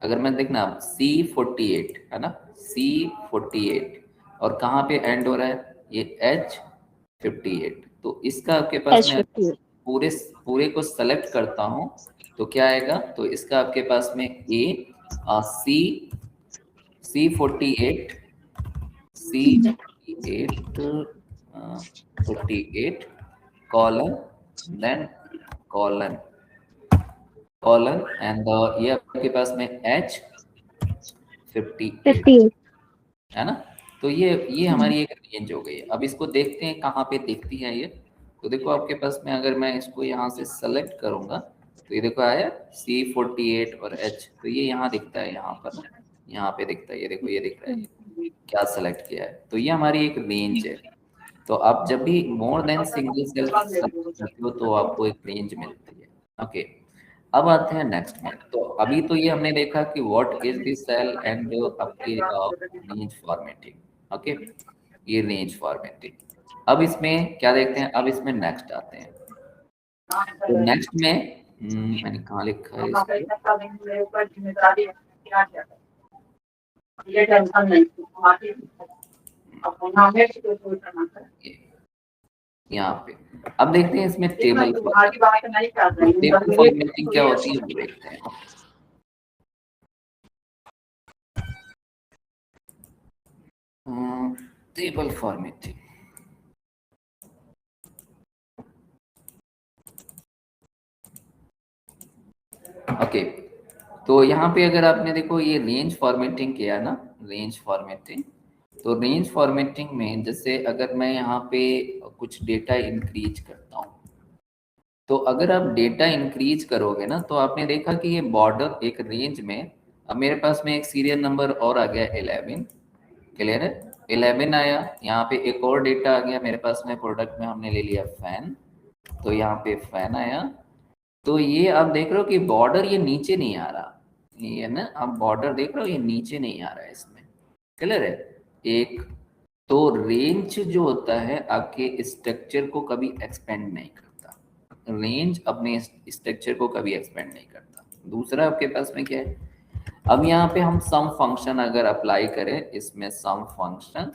अगर मैं देखना C48 है ना, C48, और कहाँ पे एंड हो रहा है, ये H58। तो इसका आपके पास में H50. पूरे पूरे को सेलेक्ट करता हूँ तो क्या आएगा, तो इसका आपके पास में C48 48 colon, then colon colon, and ये आपके पास में H58 50. है ना। तो ये हमारी एक रेंज हो गई है। अब इसको देखते हैं कहाँ पे दिखती है ये, तो देखो आपके पास में अगर मैं इसको यहाँ से सेलेक्ट करूंगा तो ये देखो आया C48 और H, तो ये यहाँ दिखता है, यहाँ पर ना, यहाँ पे दिखता है, ये देखो ये दिख रहा है, क्या सेलेक्ट किया है, तो ये हमारी एक रेंज है। तो आप जब भी more than single cell select करते हो तो आपको एक रेंज मिलती है। ओके, अब आते हैं नेक्स्ट में। तो अभी तो ये हमने देखा कि what is the cell and आपके रेंज फॉर्मेटिंग। ओके, ये रेंज फॉर्मेटिंग। अब इसमें क्या देखते हैं, अब इसमें नेक्स्ट आते हैं। तो नेक्स्ट में मैंने कहाँ लिखा है इसको, यहाँ पे अब देखते हैं इसमें टेबल फॉर्मेटिंग क्या होती है वो देखते हैं। टेबल फॉर्मेटिंग, ओके, तो यहाँ पे अगर आपने देखो ये रेंज फॉर्मेटिंग किया ना, रेंज फॉर्मेटिंग, तो रेंज फॉर्मेटिंग में जैसे अगर मैं यहाँ पे कुछ डेटा इंक्रीज करता हूँ, तो अगर आप डेटा इंक्रीज करोगे ना तो आपने देखा कि ये बॉर्डर एक रेंज में, अब मेरे पास में एक सीरियल नंबर और आ गया 11, क्लियर है, 11 आया, यहाँ पे एक और डेटा आ गया मेरे पास में, प्रोडक्ट में हमने ले लिया फैन, तो यहाँ पे फैन आया, तो ये आप देख रहे हो कि बॉर्डर ये नीचे नहीं आ रहा, ये ना आप बॉर्डर देख रहे हो ये नीचे नहीं आ रहा है इसमें, क्लियर है। एक तो रेंज जो होता है आपके स्ट्रक्चर को कभी एक्सपेंड नहीं करता, रेंज अपने स्ट्रक्चर को कभी एक्सपेंड नहीं करता। दूसरा आपके पास में क्या है, अब यहाँ पे हम सम फंक्शन अगर अप्लाई करें, इसमें सम फंक्शन,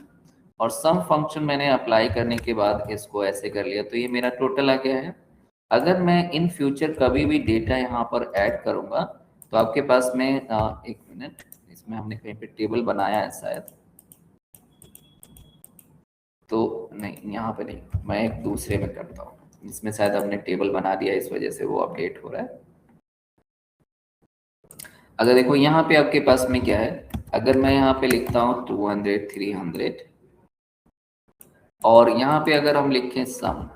और सम फंक्शन मैंने अप्लाई करने के बाद इसको ऐसे कर लिया, तो ये मेरा टोटल आ गया है। अगर मैं इन फ्यूचर कभी भी डेटा यहाँ पर ऐड करूंगा तो आपके पास में एक मिनट, इसमें हमने कहीं पे टेबल बनाया है शायद, तो नहीं यहाँ पे नहीं, मैं एक दूसरे में करता हूँ, इसमें शायद हमने टेबल बना दिया इस वजह से वो अपडेट हो रहा है। अगर देखो यहाँ पे आपके पास में क्या है, अगर मैं यहाँ पे लिखता हूँ 200 300, और यहाँ पे अगर हम लिखें सम,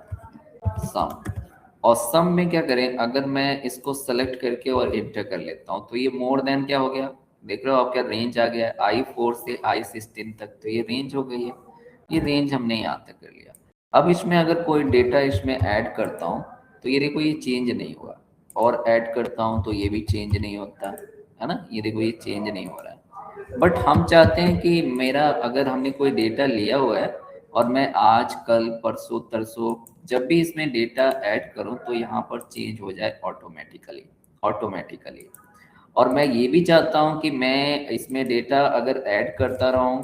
सम, और सम में क्या करें, अगर मैं इसको सेलेक्ट करके और एंटर कर लेता हूँ तो ये मोर देन क्या हो गया, देख रहे हो आपका रेंज आ गया है I4 से I16 तक, तो ये रेंज हो गई है, ये रेंज हमने यहाँ तक कर लिया। अब इसमें अगर कोई डेटा इसमें ऐड करता हूँ तो ये देखो ये चेंज नहीं हुआ, और ऐड करता हूँ तो ये भी चेंज नहीं होता है ना, ये देखो ये चेंज नहीं हो रहा है। बट हम चाहते हैं कि मेरा अगर हमने कोई डेटा लिया हुआ है और मैं आज कल परसों तरसों जब भी इसमें डेटा ऐड करूं तो यहाँ पर चेंज हो जाए ऑटोमेटिकली, ऑटोमेटिकली। और मैं ये भी चाहता हूं कि मैं इसमें डेटा अगर ऐड करता रहूं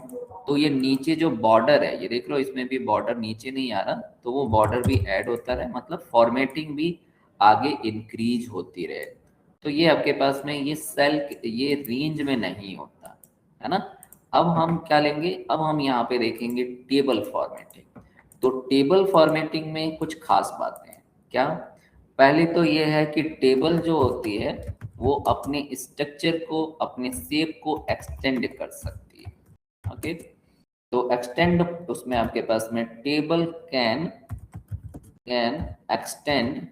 तो ये नीचे जो बॉर्डर है, ये देख लो इसमें भी बॉर्डर नीचे नहीं आ रहा, तो वो बॉर्डर भी ऐड होता रहे, मतलब फॉर्मेटिंग भी आगे इंक्रीज होती रहे। तो ये आपके पास में ये सेल, ये रेंज में नहीं होता है ना। अब हम क्या लेंगे, अब हम यहाँ पे देखेंगे टेबल फॉर्मेटिंग। तो टेबल फॉर्मेटिंग में कुछ खास बातें हैं क्या, पहले तो ये है कि टेबल जो होती है वो अपने स्ट्रक्चर को, अपने शेप को एक्सटेंड कर सकती है। ओके, तो एक्सटेंड उसमें आपके पास में table can can extend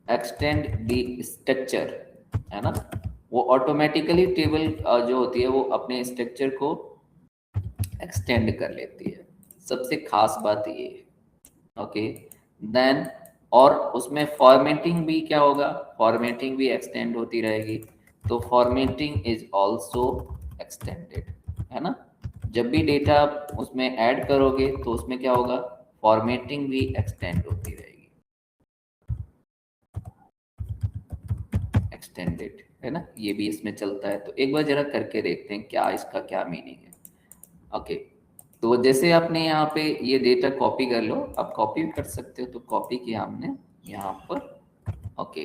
extend the structure, है ना, वो ऑटोमेटिकली टेबल जो होती है वो अपने स्ट्रक्चर को एक्सटेंड कर लेती है, सबसे खास बात ये है। ओके, देन और उसमें फॉर्मेटिंग भी क्या होगा, फॉर्मेटिंग भी एक्सटेंड होती रहेगी, तो फॉर्मेटिंग इज आल्सो एक्सटेंडेड, है ना। जब भी डेटा आप उसमें ऐड करोगे तो उसमें क्या होगा, फॉर्मेटिंग भी एक्सटेंड होती रहेगी, एक्सटेंडेड, है ना, ये भी इसमें चलता है। तो एक बार जरा करके देखते हैं क्या इसका क्या मीनिंग है। ओके, तो जैसे आपने यहाँ पे ये डेटा कॉपी कर लो, आप कॉपी भी कर सकते हो, तो कॉपी किया हमने यहाँ पर। ओके,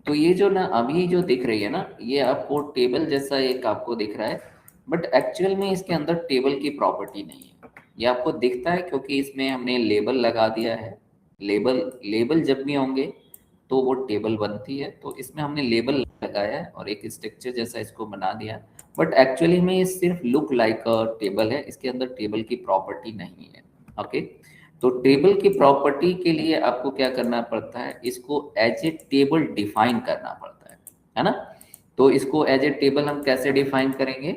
तो ये जो ना अभी जो दिख रही है ना, ये आपको टेबल जैसा एक आपको दिख रहा है, बट एक्चुअल में इसके अंदर टेबल की प्रॉपर्टी नहीं है। ये आपको दिखता है क्योंकि इसमें हमने लेबल लगा दिया है, लेबल, लेबल जब भी होंगे तो वो टेबल बनती है, तो इसमें हमने लेबल लगाया है और एक स्ट्रक्चर जैसा इसको बना दिया, बट एक्चुअली में ये सिर्फ लुक लाइक अ टेबल है, इसके अंदर टेबल की प्रॉपर्टी नहीं है। ओके। तो टेबल की प्रॉपर्टी के लिए आपको क्या करना पड़ता है, इसको एज ए टेबल डिफाइन करना पड़ता है ना। तो इसको एज ए टेबल हम कैसे डिफाइन करेंगे,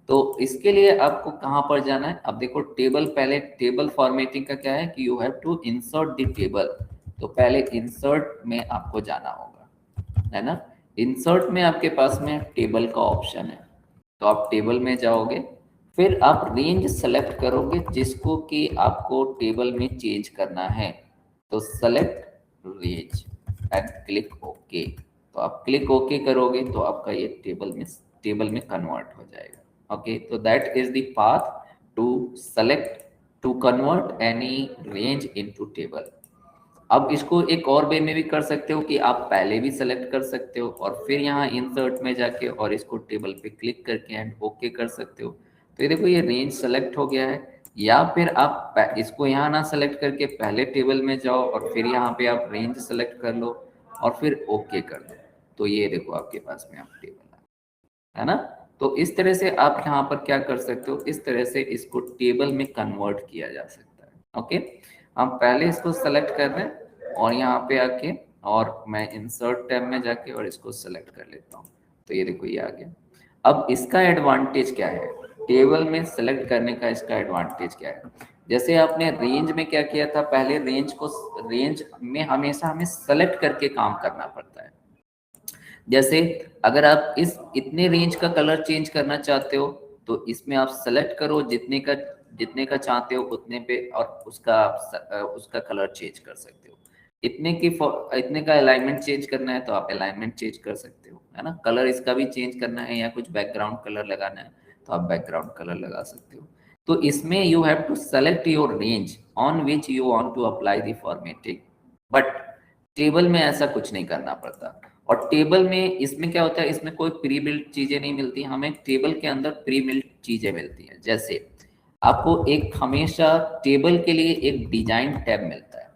तो इसके लिए आपको कहाँ पर जाना है, अब देखो टेबल, पहले टेबल फॉर्मेटिंग का क्या है कि you have to insert the table. तो पहले इंसर्ट में आपको जाना होगा, है ना। इंसर्ट में आपके पास में टेबल का ऑप्शन है, तो आप टेबल में जाओगे, फिर आप रेंज सेलेक्ट करोगे जिसको कि आपको टेबल में चेंज करना है। तो select range and click okay. तो आप क्लिक ओके करोगे तो आपका ये टेबल में कन्वर्ट हो जाएगा। ओके, तो that is the path to select, to convert any range into table. अब इसको एक और वे में भी कर सकते हो कि आप पहले भी सेलेक्ट कर सकते हो और फिर यहाँ इंसर्ट में जाके और इसको टेबल पे क्लिक करके एंड ओके कर सकते हो। तो ये देखो ये रेंज सेलेक्ट हो गया है। या फिर आप इसको यहाँ ना सेलेक्ट करके पहले टेबल में जाओ और फिर यहाँ पे आप रेंज सेलेक्ट कर लो और फिर ओके कर दो। तो ये देखो आपके पास में आप टेबल है ना। तो इस तरह से आप यहाँ पर क्या कर सकते हो, इस तरह से इसको टेबल में कन्वर्ट किया जा सकता है। ओके, हम पहले इसको सेलेक्ट कर रहे हैं और यहाँ पे आके और मैं इंसर्ट टैब में जाके और इसको सेलेक्ट कर लेता हूँ। तो ये देखो ये आ गया। अब इसका एडवांटेज क्या है, टेबल में सेलेक्ट करने का इसका एडवांटेज क्या है, जैसे आपने रेंज में क्या किया था, पहले रेंज में हमेशा हमें सेलेक्ट करके काम करना पड़ता है। जैसे अगर आप इस इतने रेंज का कलर चेंज करना चाहते हो तो इसमें आप सेलेक्ट करो जितने का चाहते हो उतने पे और उसका कलर चेंज कर सकते हो। इतने का अलाइनमेंट चेंज करना है तो आप अलाइनमेंट चेंज कर सकते हो, है ना। कलर इसका भी चेंज करना है या कुछ बैकग्राउंड कलर लगाना है तो आप बैकग्राउंड कलर लगा सकते हो। तो इसमें you have to select your range on which you want to apply the formatting, but table में ऐसा कुछ नहीं करना पड़ता। और टेबल में इसमें क्या होता है, इसमें कोई प्री बिल्ट चीजें नहीं मिलती हमें, टेबल के अंदर प्री बिल्ट चीजें मिलती हैं। जैसे आपको एक हमेशा टेबल के लिए एक डिजाइन टैब मिलता है,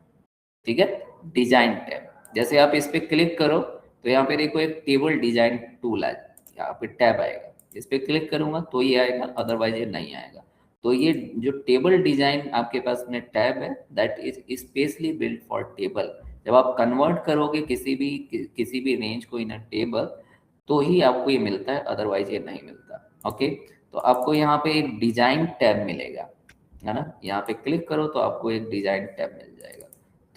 ठीक है, डिजाइन टैब। जैसे आप इस पे क्लिक करो तो यहाँ पे देखो एक टेबल डिजाइन टूल है, यहाँ पे टैब आएगा, इस पे क्लिक करूंगा तो ये आएगा, अदरवाइज ये नहीं आएगा। तो ये जो टेबल डिजाइन आपके पास में टैब है that is specially build for table. जब आप कन्वर्ट करोगे किसी भी रेंज को इन अ टेबल तो ही आपको ये मिलता है, अदरवाइज ये नहीं मिलता। ओके, तो आपको यहाँ पे एक डिजाइन टैब मिलेगा, है ना। यहाँ पे क्लिक करो तो आपको एक डिजाइन टैब मिल जाएगा।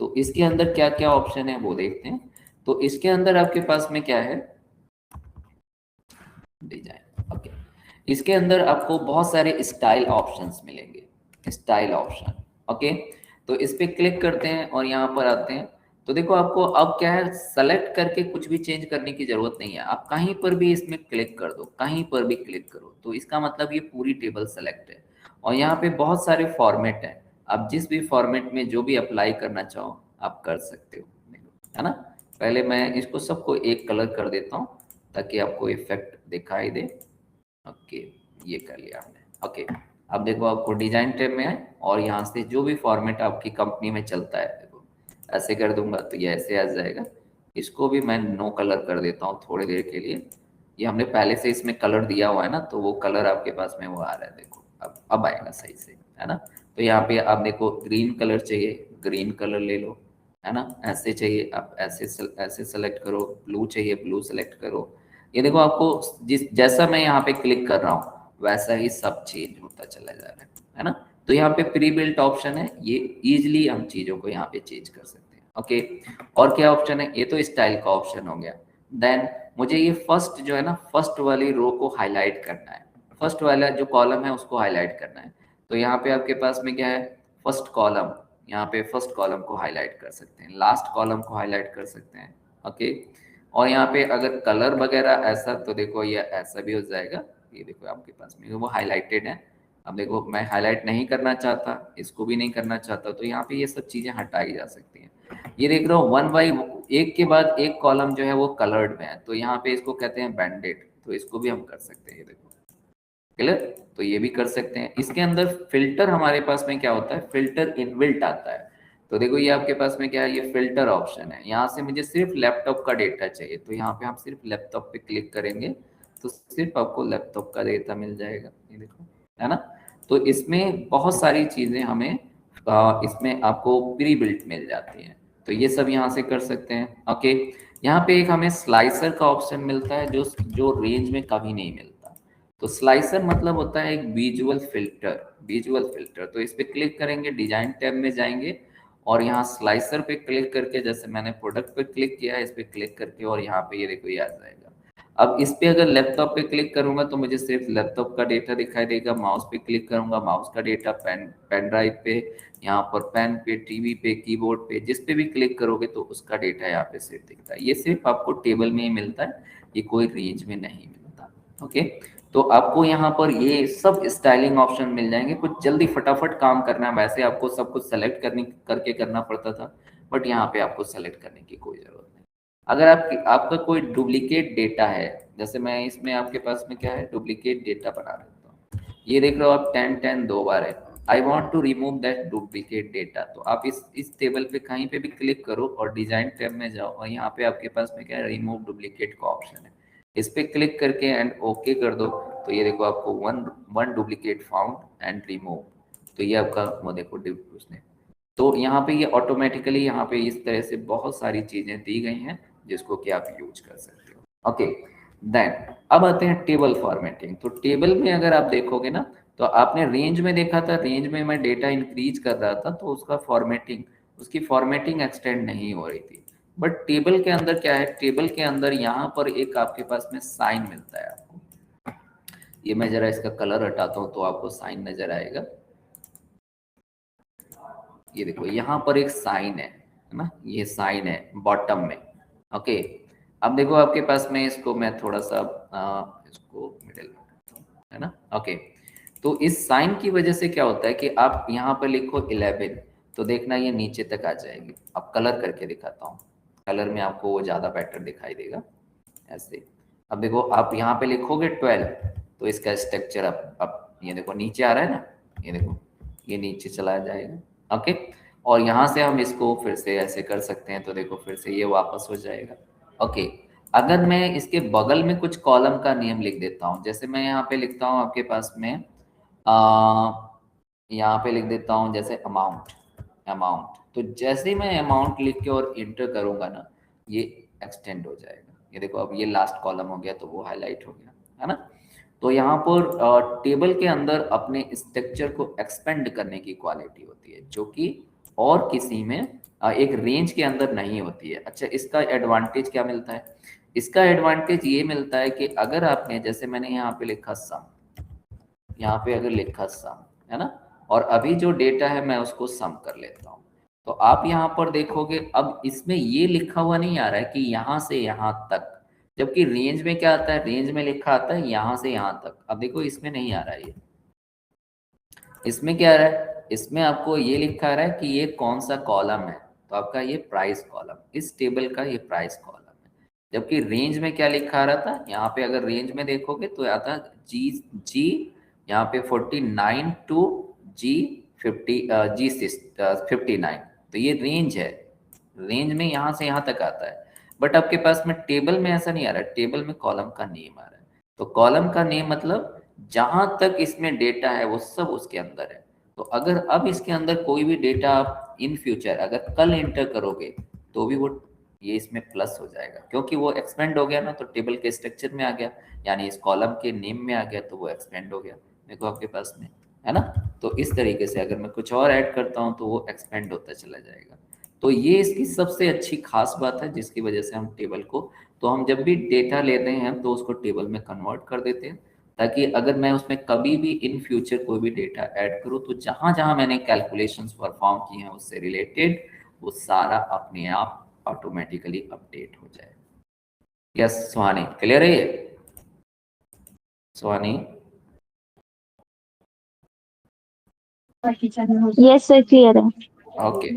तो इसके अंदर क्या क्या ऑप्शन है वो देखते हैं। तो इसके अंदर आपके पास में क्या है, डिजाइन। ओके, इसके अंदर आपको बहुत सारे स्टाइल ऑप्शंस मिलेंगे, स्टाइल ऑप्शन। ओके, तो इस पे क्लिक करते हैं और यहाँ पर आते हैं। तो देखो आपको अब क्या है, सेलेक्ट करके कुछ भी चेंज करने की जरूरत नहीं है, आप कहीं पर भी इसमें क्लिक कर दो, कहीं पर भी क्लिक करो तो इसका मतलब ये पूरी टेबल सेलेक्ट है। और यहाँ पे बहुत सारे फॉर्मेट हैं, आप जिस भी फॉर्मेट में जो भी अप्लाई करना चाहो आप कर सकते हो, है ना। पहले मैं इसको सबको एक कलर कर देता हूँ ताकि आपको इफेक्ट दिखाई दे। ओके, ये कर लिया हमने। ओके, अब देखो आपको डिजाइन टैब में है और यहाँ से जो भी फॉर्मेट आपकी कंपनी में चलता है, देखो ऐसे कर दूंगा तो ये ऐसे आ जाएगा। इसको भी मैं नो कलर कर देता हूँ थोड़ी देर के लिए, ये हमने पहले से इसमें कलर दिया हुआ है ना, तो वो कलर आपके पास में वो आ रहा है, देखो अब आएगा सही से, है ना। तो यहाँ पे आप देखो ग्रीन कलर चाहिए, ग्रीन कलर ले लो, है ना। ऐसे चाहिए आप ऐसे सेलेक्ट करो, ब्लू चाहिए ब्लू सेलेक्ट करो। ये देखो आपको जैसा मैं यहाँ पे क्लिक कर रहा हूँ वैसा ही सब चेंज होता चला जा रहा है ना। तो यहाँ पे प्री बिल्ट ऑप्शन है, ये इजिली हम चीजों को यहाँ पे चेंज कर सकते हैं। ओके, और क्या ऑप्शन है, ये तो स्टाइल का ऑप्शन हो गया। देन मुझे ये फर्स्ट जो है ना, फर्स्ट वाली रो को हाईलाइट करना है, फर्स्ट वाला जो कॉलम है उसको हाईलाइट करना है। तो यहाँ पे आपके पास में क्या है, फर्स्ट कॉलम, यहाँ पे फर्स्ट कॉलम को हाईलाइट कर सकते हैं, लास्ट कॉलम को हाईलाइट कर सकते हैं। ओके, और यहाँ पे अगर कलर वगैरह ऐसा तो देखो ये ऐसा भी हो जाएगा, ये देखो आपके पास में वो हाईलाइटेड है। अब देखो मैं हाईलाइट नहीं करना चाहता, इसको भी नहीं करना चाहता, तो यहाँ पे ये सब चीजें हटाई जा सकती हैं। ये देख रहे हो वन बाई एक के बाद एक कॉलम जो है वो कलर्ड में है, तो यहाँ पे इसको कहते हैं बैंडेड, तो इसको भी हम कर सकते हैं। ये देखो क्लियर, तो ये भी कर सकते हैं। इसके अंदर फिल्टर हमारे पास में क्या होता है, फिल्टर इनबिल्ट आता है। तो देखो ये आपके पास में क्या है, ये फिल्टर ऑप्शन है। यहाँ से मुझे सिर्फ लैपटॉप का डेटा चाहिए, तो यहाँ पे हम सिर्फ लैपटॉप पे क्लिक करेंगे तो सिर्फ आपको लैपटॉप का डेटा मिल जाएगा, ये देखो, है ना। तो इसमें बहुत सारी चीजें हमें इसमें आपको प्री बिल्ट मिल जाती है, तो ये सब यहाँ से कर सकते हैं। ओके, यहाँ पे एक हमें स्लाइसर का ऑप्शन मिलता है जो जो रेंज में कभी नहीं मिलता। तो स्लाइसर मतलब होता है एक विजुअल फिल्टर, विजुअल फिल्टर। तो इस पे क्लिक करेंगे, डिजाइन टैब में जाएंगे और यहाँ स्लाइसर पे क्लिक करके, जैसे मैंने प्रोडक्ट पे क्लिक किया है, इस पे क्लिक करके और यहाँ पे ये देखो ये आ जाएगा। अब इस पे अगर लैपटॉप पे क्लिक करूंगा तो मुझे सिर्फ लैपटॉप का डेटा दिखाई देगा, माउस पे क्लिक करूंगा माउस का डेटा, पेन ड्राइव पे, यहाँ पर पेन पे, टीवी पे, कीबोर्ड पे, जिस पे भी क्लिक करोगे तो उसका डेटा यहाँ पे सिर्फ दिखता है। ये सिर्फ आपको टेबल में ही मिलता है, ये कोई रेंज में नहीं मिलता। ओके, तो आपको यहाँ पर ये सब स्टाइलिंग ऑप्शन मिल जाएंगे। कुछ जल्दी फटाफट काम करना है, वैसे आपको सब कुछ सेलेक्ट करके करना पड़ता था, बट यहाँ पे आपको सेलेक्ट करने की कोई जरूरत नहीं। अगर आपका कोई डुप्लीकेट डेटा है, जैसे मैं इसमें आपके पास में क्या है, डुप्लीकेट डेटा बना देता हूँ। ये देख रहे हो आप 10 दो बार है। I want to remove that duplicate data, तो आप इस टेबल पे कहीं पे भी क्लिक करो और डिजाइन टैब में जाओ और यहाँ पे आपके पास में क्या है, रिमूव डुप्लीकेट का ऑप्शन है। इस पे क्लिक करके एंड ओके कर दो, तो ये देखो आपको one one duplicate found and remove. तो ये आपका वो देखो उसने, तो यहाँ पे ये ऑटोमेटिकली यहाँ पे इस तरह से बहुत सारी चीजें दी गई हैं जिसको कि आप यूज कर सकते हो। ओके, देन अब आते हैं टेबल फॉर्मेटिंग। तो टेबल में अगर आप देखोगे ना, तो आपने रेंज में देखा था, रेंज में मैं डेटा इंक्रीज कर रहा था तो उसका फॉर्मेटिंग, उसकी फॉर्मेटिंग एक्सटेंड नहीं हो रही थी। बट टेबल के अंदर क्या है, टेबल के अंदर यहाँ पर एक आपके पास में साइन मिलता है आपको। ये मैं जरा इसका कलर हटाता हूँ तो आपको साइन नजर आएगा। ये देखो यहाँ पर एक साइन है ना, ये साइन है बॉटम में। ओके, अब देखो आपके पास में, इसको मैं थोड़ा सा इसको मिडिल में करता हूँ, है ना। ओके, तो इस साइन की वजह से क्या होता है कि आप यहाँ पर लिखो 11, तो देखना ये नीचे तक आ जाएगी। अब कलर करके दिखाता हूँ, कलर में आपको वो ज्यादा बेटर दिखाई देगा ऐसे। अब देखो आप यहाँ पे लिखोगे 12, तो इसका स्ट्रक्चर अब ये देखो नीचे आ रहा है ना, ये देखो ये नीचे चला जाएगा। ओके, और यहाँ से हम इसको फिर से ऐसे कर सकते हैं, तो देखो फिर से ये वापस हो जाएगा। ओके, अगर मैं इसके बगल में कुछ कॉलम का नेम लिख देता हूँ, जैसे मैं यहाँ पे लिखता हूँ आपके पास में यहाँ पे लिख देता हूँ जैसे अमाउंट, अमाउंट। तो जैसे ही मैं अमाउंट लिख के और इंटर करूंगा ना, ये एक्सटेंड हो जाएगा। ये देखो अब ये लास्ट कॉलम हो गया तो वो हाईलाइट हो गया, है ना। तो यहाँ पर टेबल के अंदर अपने स्ट्रक्चर को एक्सपेंड करने की क्वालिटी होती है, जो कि और किसी में एक रेंज के अंदर नहीं होती है। अच्छा, इसका एडवांटेज क्या मिलता है, इसका एडवांटेज ये मिलता है कि अगर आपने, जैसे मैंने यहाँ पे लिखा सम, यहाँ पे अगर लिखा सम, है ना, और अभी जो डेटा है मैं उसको सम कर लेता हूँ, तो आप यहाँ पर देखोगे अब इसमें ये लिखा हुआ नहीं आ रहा है कि यहाँ से यहाँ तक, जबकि रेंज में क्या आता है, रेंज में लिखा आता है यहाँ से यहाँ तक। अब देखो इसमें नहीं आ रहा है ये, इसमें क्या आ रहा है, इसमें आपको ये लिखा आ रहा है कि ये कौन सा कॉलम है, तो आपका ये प्राइस कॉलम, इस टेबल का ये प्राइस कॉलम है। जबकि रेंज में क्या लिखा आ रहा था, यहाँ पे अगर रेंज में देखोगे तो आता जी, जी यहाँ पे 49 टू जी 50, जी 59, तो ये रेंज है, रेंज में यहाँ से यहाँ तक आता है। बट आपके पास में टेबल में ऐसा नहीं आ रहा है, टेबल में कॉलम का नेम आ रहा है। तो कॉलम का नेम मतलब जहां तक इसमें डेटा है वो सब उसके अंदर है। तो अगर अब इसके अंदर कोई भी डेटा आप इन फ्यूचर अगर कल एंटर करोगे तो भी वो ये इसमें प्लस हो जाएगा, क्योंकि वो एक्सपेंड हो गया ना, तो टेबल के स्ट्रक्चर में आ गया, यानी इस कॉलम के नेम में आ गया, तो वो एक्सपेंड हो गया। देखो आपके पास में, है ना। तो इस तरीके से अगर मैं कुछ और ऐड करता हूँ तो वो एक्सपेंड होता चला जाएगा। तो ये इसकी सबसे अच्छी खास बात है जिसकी वजह से हम टेबल को, तो हम जब भी डेटा लेते हैं तो उसको टेबल में कन्वर्ट कर देते हैं, ताकि अगर मैं उसमें कभी भी इन फ्यूचर कोई भी डेटा ऐड करूँ तो जहां जहां मैंने कैलकुलेशंस परफॉर्म किए हैं उससे रिलेटेड वो सारा अपने आप ऑटोमेटिकली अपडेट हो जाए। यस सुहानी, क्लियर है ये सुहानी? यस सर, क्लियर है। ओके,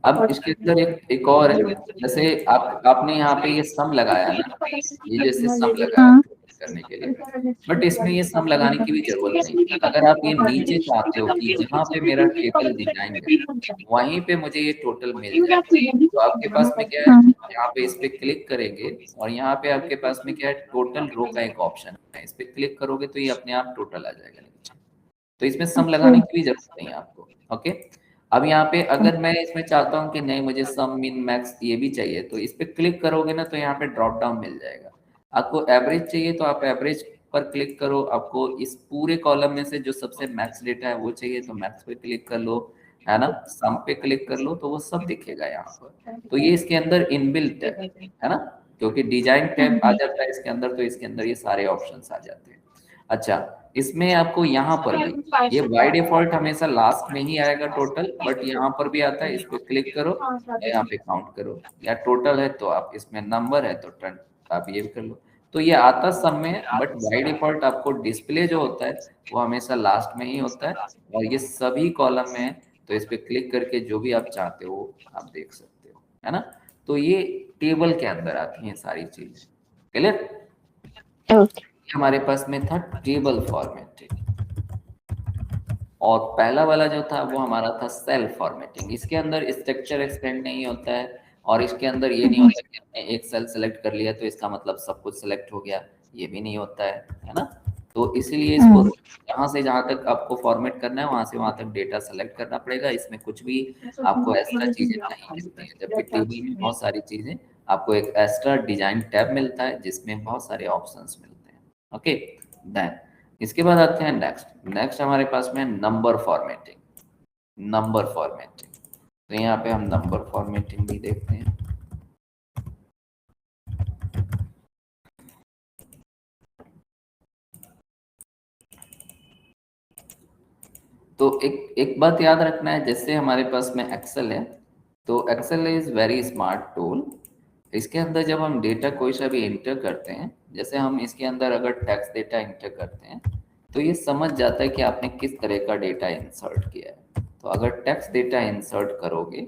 अब इसके अंदर एक और है, जैसे आपने यहाँ पे ये सम लगाया ना, ये जैसे सम लगाया हाँ। करने के लिए, बट इसमें ये सम लगाने की भी जरूरत नहीं। अगर आप ये नीचे चाहते हो कि जहाँ पे मेरा टेबल डिजाइन है वहीं पे मुझे ये टोटल मिल जाए, तो आपके पास में क्या है, हाँ। यहाँ पे इस पे क्लिक करेंगे और यहाँ पे आपके पास में क्या है, टोटल रो का एक ऑप्शन है, इस पे क्लिक करोगे तो ये अपने आप टोटल आ जाएगा नीचे। तो इसमें सम लगाने की भी जरूरत नहीं है आपको। ओके, अब यहाँ पे अगर मैं इसमें चाहता हूँ कि नहीं मुझे सम मिन मैक्स ये भी चाहिए, तो इस पे क्लिक करोगे ना तो यहाँ पे ड्रॉप डाउन मिल जाएगा। आपको एवरेज चाहिए तो आप एवरेज पर क्लिक करो, आपको इस पूरे कॉलम में से जो सबसे मैक्स डेटा है वो चाहिए तो मैक्स पे क्लिक कर लो, है ना, सम पे क्लिक कर लो तो वो सब दिखेगा यहाँ पर। तो ये इसके अंदर इनबिल्ट है ना, क्योंकि डिजाइन टैब आ जाता है इसके अंदर, तो इसके अंदर ये सारे ऑप्शंस आ जाते हैं। अच्छा, इसमें आपको यहाँ पर भी ये बाय डिफॉल्ट हमेशा लास्ट में ही आएगा टोटल, बट यहाँ पर भी आता है, इस पे क्लिक करो या यहाँ पे काउंट करो, या टोटल है तो आप इसमें नंबर है तो टर्न आप ये भी कर लो। तो ये आता सब में है, बट बाय डिफॉल्ट आपको डिस्प्ले जो होता है वो हमेशा लास्ट में ही होता है, और ये सभी कॉलम में है, तो इस पे क्लिक करके जो भी आप चाहते हो आप देख सकते हो, है ना। तो ये टेबल के अंदर आती हैं सारी चीजें। क्लियर? हमारे पास में था टेबल फॉर्मेटिंग, और पहला वाला जो था वो हमारा था सेल फॉर्मेटिंग। इसके अंदर स्ट्रक्चर एक्सपेंड नहीं होता है, और इसके अंदर ये नहीं होता कि हमने एक सेल सेलेक्ट कर लिया तो इसका मतलब सब कुछ सेलेक्ट हो गया, ये भी नहीं होता है ना। तो इसीलिए इसको जहाँ से जहाँ तक आपको फॉर्मेट करना है वहां से वहां तक डेटा सेलेक्ट करना पड़ेगा। इसमें कुछ भी आपको एक्स्ट्रा चीजें नहीं मिलती है, जबकि टेबल में बहुत सारी चीजें आपको एक एक्स्ट्रा डिजाइन टैब मिलता है जिसमें बहुत सारे ऑप्शंस मिलते हैं। ओके, देन इसके बाद आते हैं नेक्स्ट हमारे पास में नंबर फॉर्मेटिंग। तो यहाँ पे हम नंबर फॉर्मेटिंग भी देखते हैं। तो एक बात याद रखना है, जैसे हमारे पास में एक्सेल है, तो Excel is very smart tool. इसके अंदर जब हम डेटा कोई सा भी इंटर करते हैं, जैसे हम इसके अंदर अगर टेक्स्ट डेटा इंटर करते हैं तो ये समझ जाता है कि आपने किस तरह का डेटा इंसर्ट किया है। तो अगर टेक्स्ट डेटा इंसर्ट करोगे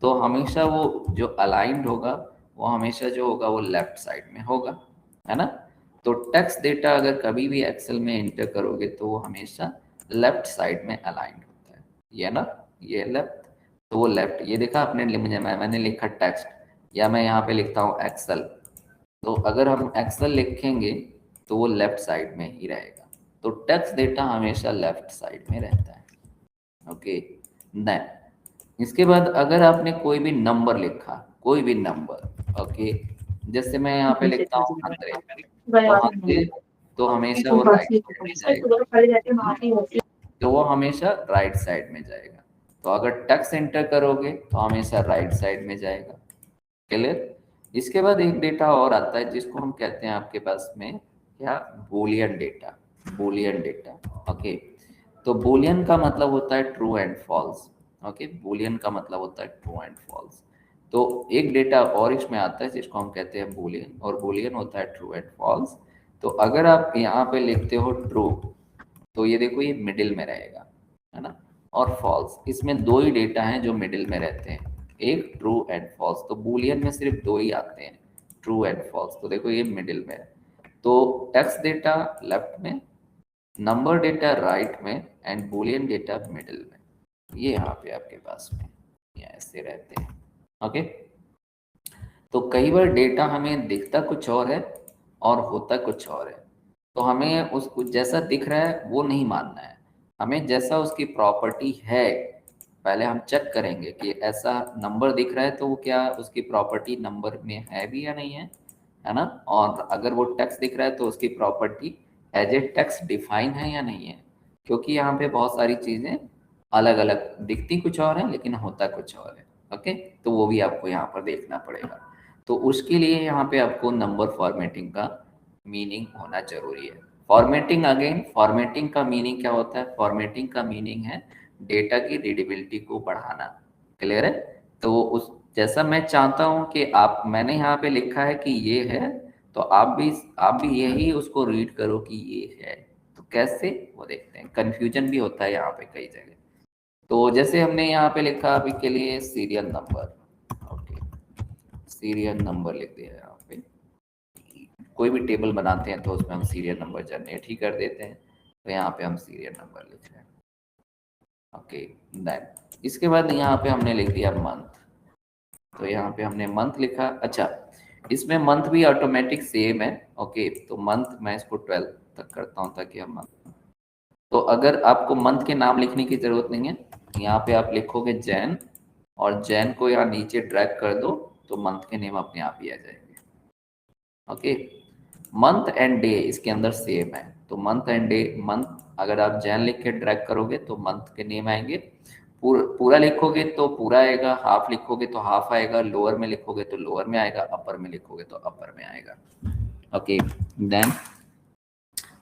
तो हमेशा वो जो अलाइंड होगा वो हमेशा जो होगा वो लेफ्ट साइड में होगा, है ना। तो टेक्स्ट डेटा अगर कभी भी एक्सेल में इंटर करोगे तो वो हमेशा लेफ्ट साइड में अलाइंड होता है, ये ना, ये लेफ्ट, तो वो लेफ्ट, ये देखा आपने, मैंने लिखा टेक्स्ट, या मैं यहाँ पे लिखता हूँ एक्सेल, तो अगर हम एक्सेल लिखेंगे तो वो लेफ्ट साइड में ही रहेगा। तो टेक्स्ट डेटा हमेशा लेफ्ट साइड में रहता है। ओके, देन इसके बाद अगर आपने कोई भी नंबर लिखा, कोई भी नंबर, ओके, जैसे मैं यहाँ पे लिखता हूँ 100, तो 100 तो हमेशा वो राइट साइड में जाएगा, तो वो हमेशा राइट साइड में जाएगा। तो अगर टेक्स्ट एंटर करोगे तो हमेशा राइट साइड में जाएगा। क्लियर? इसके बाद एक डेटा और आता है जिसको हम कहते हैं आपके पास में क्या, Boolean data. Boolean data, okay. तो बूलियन का मतलब होता है true and false. Okay, Boolean का मतलब होता है ट्रू एंड फॉल्स। तो एक डेटा और इसमें आता है जिसको हम कहते हैं बूलियन, और बूलियन होता है ट्रू एंड फॉल्स। तो अगर आप यहाँ पे लिखते हो ट्रू, तो ये देखो ये मिडिल में रहेगा, है ना, और फॉल्स, इसमें दो ही डेटा हैं जो मिडिल में रहते हैं, एक ट्रू एंड फॉल्स। तो बूलियन में सिर्फ दो ही आते हैं, ट्रू एंड फॉल्स। तो देखो ये मिडिल में है। तो टेक्स्ट डेटा लेफ्ट में, नंबर डेटा राइट में, एंड बूलियन डेटा मिडिल में। ये यहाँ पे आपके पास में ये ऐसे रहते हैं। ओके, तो कई बार डेटा हमें दिखता कुछ और है और होता कुछ और है, तो हमें उसको जैसा दिख रहा है वो नहीं मानना है, हमें जैसा उसकी प्रॉपर्टी है पहले हम चेक करेंगे कि ऐसा नंबर दिख रहा है तो वो क्या उसकी प्रॉपर्टी नंबर में है भी या नहीं है ना। और अगर वो टेक्स्ट दिख रहा है तो उसकी property as a text define है या नहीं है, क्योंकि यहाँ पे बहुत सारी चीजें अलग अलग दिखती कुछ और है लेकिन होता कुछ और है। ओके, तो वो भी आपको यहाँ पर देखना पड़ेगा। तो उसके लिए यहाँ पे आपको नंबर फॉर्मेटिंग का मीनिंग होना जरूरी है। फॉर्मेटिंग, अगेन फॉर्मेटिंग का मीनिंग क्या होता है, फॉर्मेटिंग का मीनिंग है डेटा की रीडेबिलिटी को बढ़ाना। क्लियर है? तो उस जैसा मैं चाहता हूं कि आप, मैंने यहाँ पे लिखा है कि ये है, तो आप भी यही उसको रीड करो कि ये है। तो कैसे, वो देखते हैं। कंफ्यूजन भी होता है यहाँ पे कई जगह। तो जैसे हमने यहाँ पे लिखा अभी के लिए serial number, okay, serial number लिख दिया यहाँ पे। कोई भी टेबल बनाते हैं तो उसमें हम सीरियल नंबर जनरेट ही कर देते हैं, तो यहाँ पे हम सीरियल नंबर लिख रहे हैं। ओके, देन इसके बाद यहाँ पे हमने लिख दिया मंथ, तो यहाँ पे हमने मंथ लिखा। अच्छा, इसमें मंथ भी ऑटोमेटिक सेम है। ओके, तो मंथ मैं इसको 12 तक करता हूँ ताकि हम मंथ, तो अगर आपको मंथ के नाम लिखने की जरूरत नहीं है, यहाँ पे आप लिखोगे जैन, और जैन को यहाँ नीचे ड्रैग कर दो तो मंथ के नेम अपने आप ही आ जाएंगे। ओके, मंथ एंड डे इसके अंदर सेम है, तो मंथ एंड डे, मंथ अगर आप जैन लिख के ड्रैग करोगे तो मंथ के नेम आएंगे, पूरा लिखोगे तो पूरा आएगा, हाफ लिखोगे तो हाफ आएगा, लोअर में लिखोगे तो लोअर में आएगा, अपर में लिखोगे तो अपर में आएगा। ओके, देन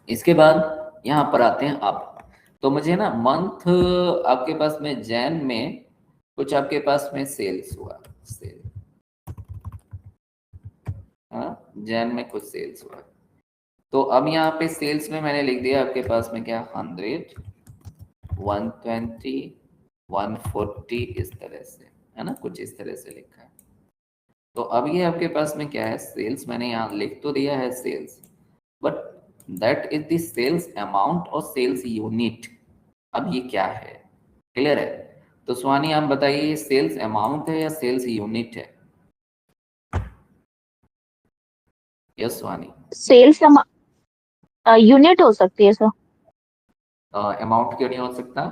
इसके बाद यहाँ पर आते हैं आप, तो मुझे ना मंथ आपके पास में जैन में कुछ आपके पास में सेल्स हुआ, सेल, हाँ जैन में कुछ सेल्स हुआ, तो अब यहाँ पे सेल्स में मैंने लिख दिया आपके पास में क्या 100, 120, 140 इस तरह से, है ना, कुछ इस तरह से लिखा है। तो अब ये आपके पास में क्या है, सेल्स मैंने यहाँ लिख तो दिया है sales, but that is the sales amount और सेल्स यूनिट। अब ये क्या है, क्लियर है? तो स्वानी आप बताइए, ये सेल्स अमाउंट है या सेल्स यूनिट है? यस स्वानी। सेल्स यूनिट हो सकती है सर। अमाउंट क्यों नहीं हो सकता?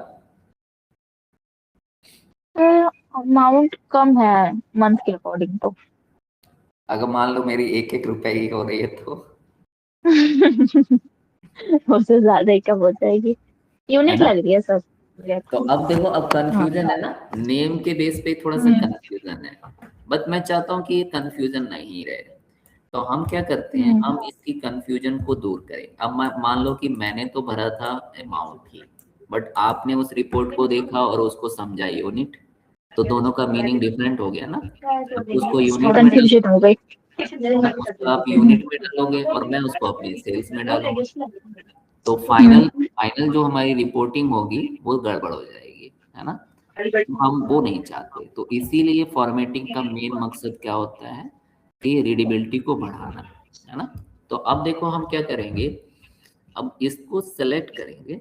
अमाउंट कम है मंथ के अकॉर्डिंग तो। अगर मान लो मेरी 1-1 रुपए ही हो रही है तो? उससे ज्यादा ही कम हो जाएगी, है यूनिट ना? लग रही है सर। तो अब देखो, अब हाँ। कंफ्यूजन है ना, नेम के बेस पे थोड़ा सा कंफ्यूजन है, बट मैं चाहता हूँ कि ये कंफ्यूजन नहीं रहे। तो हम क्या करते हैं, हम इसकी कंफ्यूजन को दूर करें। अब मान लो कि मैंने तो भरा था अमाउंट ही, बट आपने उस रिपोर्ट को देखा और उसको समझा यूनिट, तो दोनों का मीनिंग डिफरेंट हो गया ना। अब उसको यूनिट में कंफ्यूजन हो गई। उसको आप यूनिट में डालोगे और मैं उसको अपनी सेल्स में डालूंगा, तो फाइनल फाइनल जो हमारी रिपोर्टिंग होगी वो गड़बड़ हो जाएगी, है ना? तो हम वो नहीं चाहते, तो इसीलिए फॉर्मेटिंग का मेन मकसद क्या होता है कि रीडेबिलिटी को बढ़ाना, है ना? तो अब देखो हम क्या करेंगे, अब इसको सेलेक्ट करेंगे,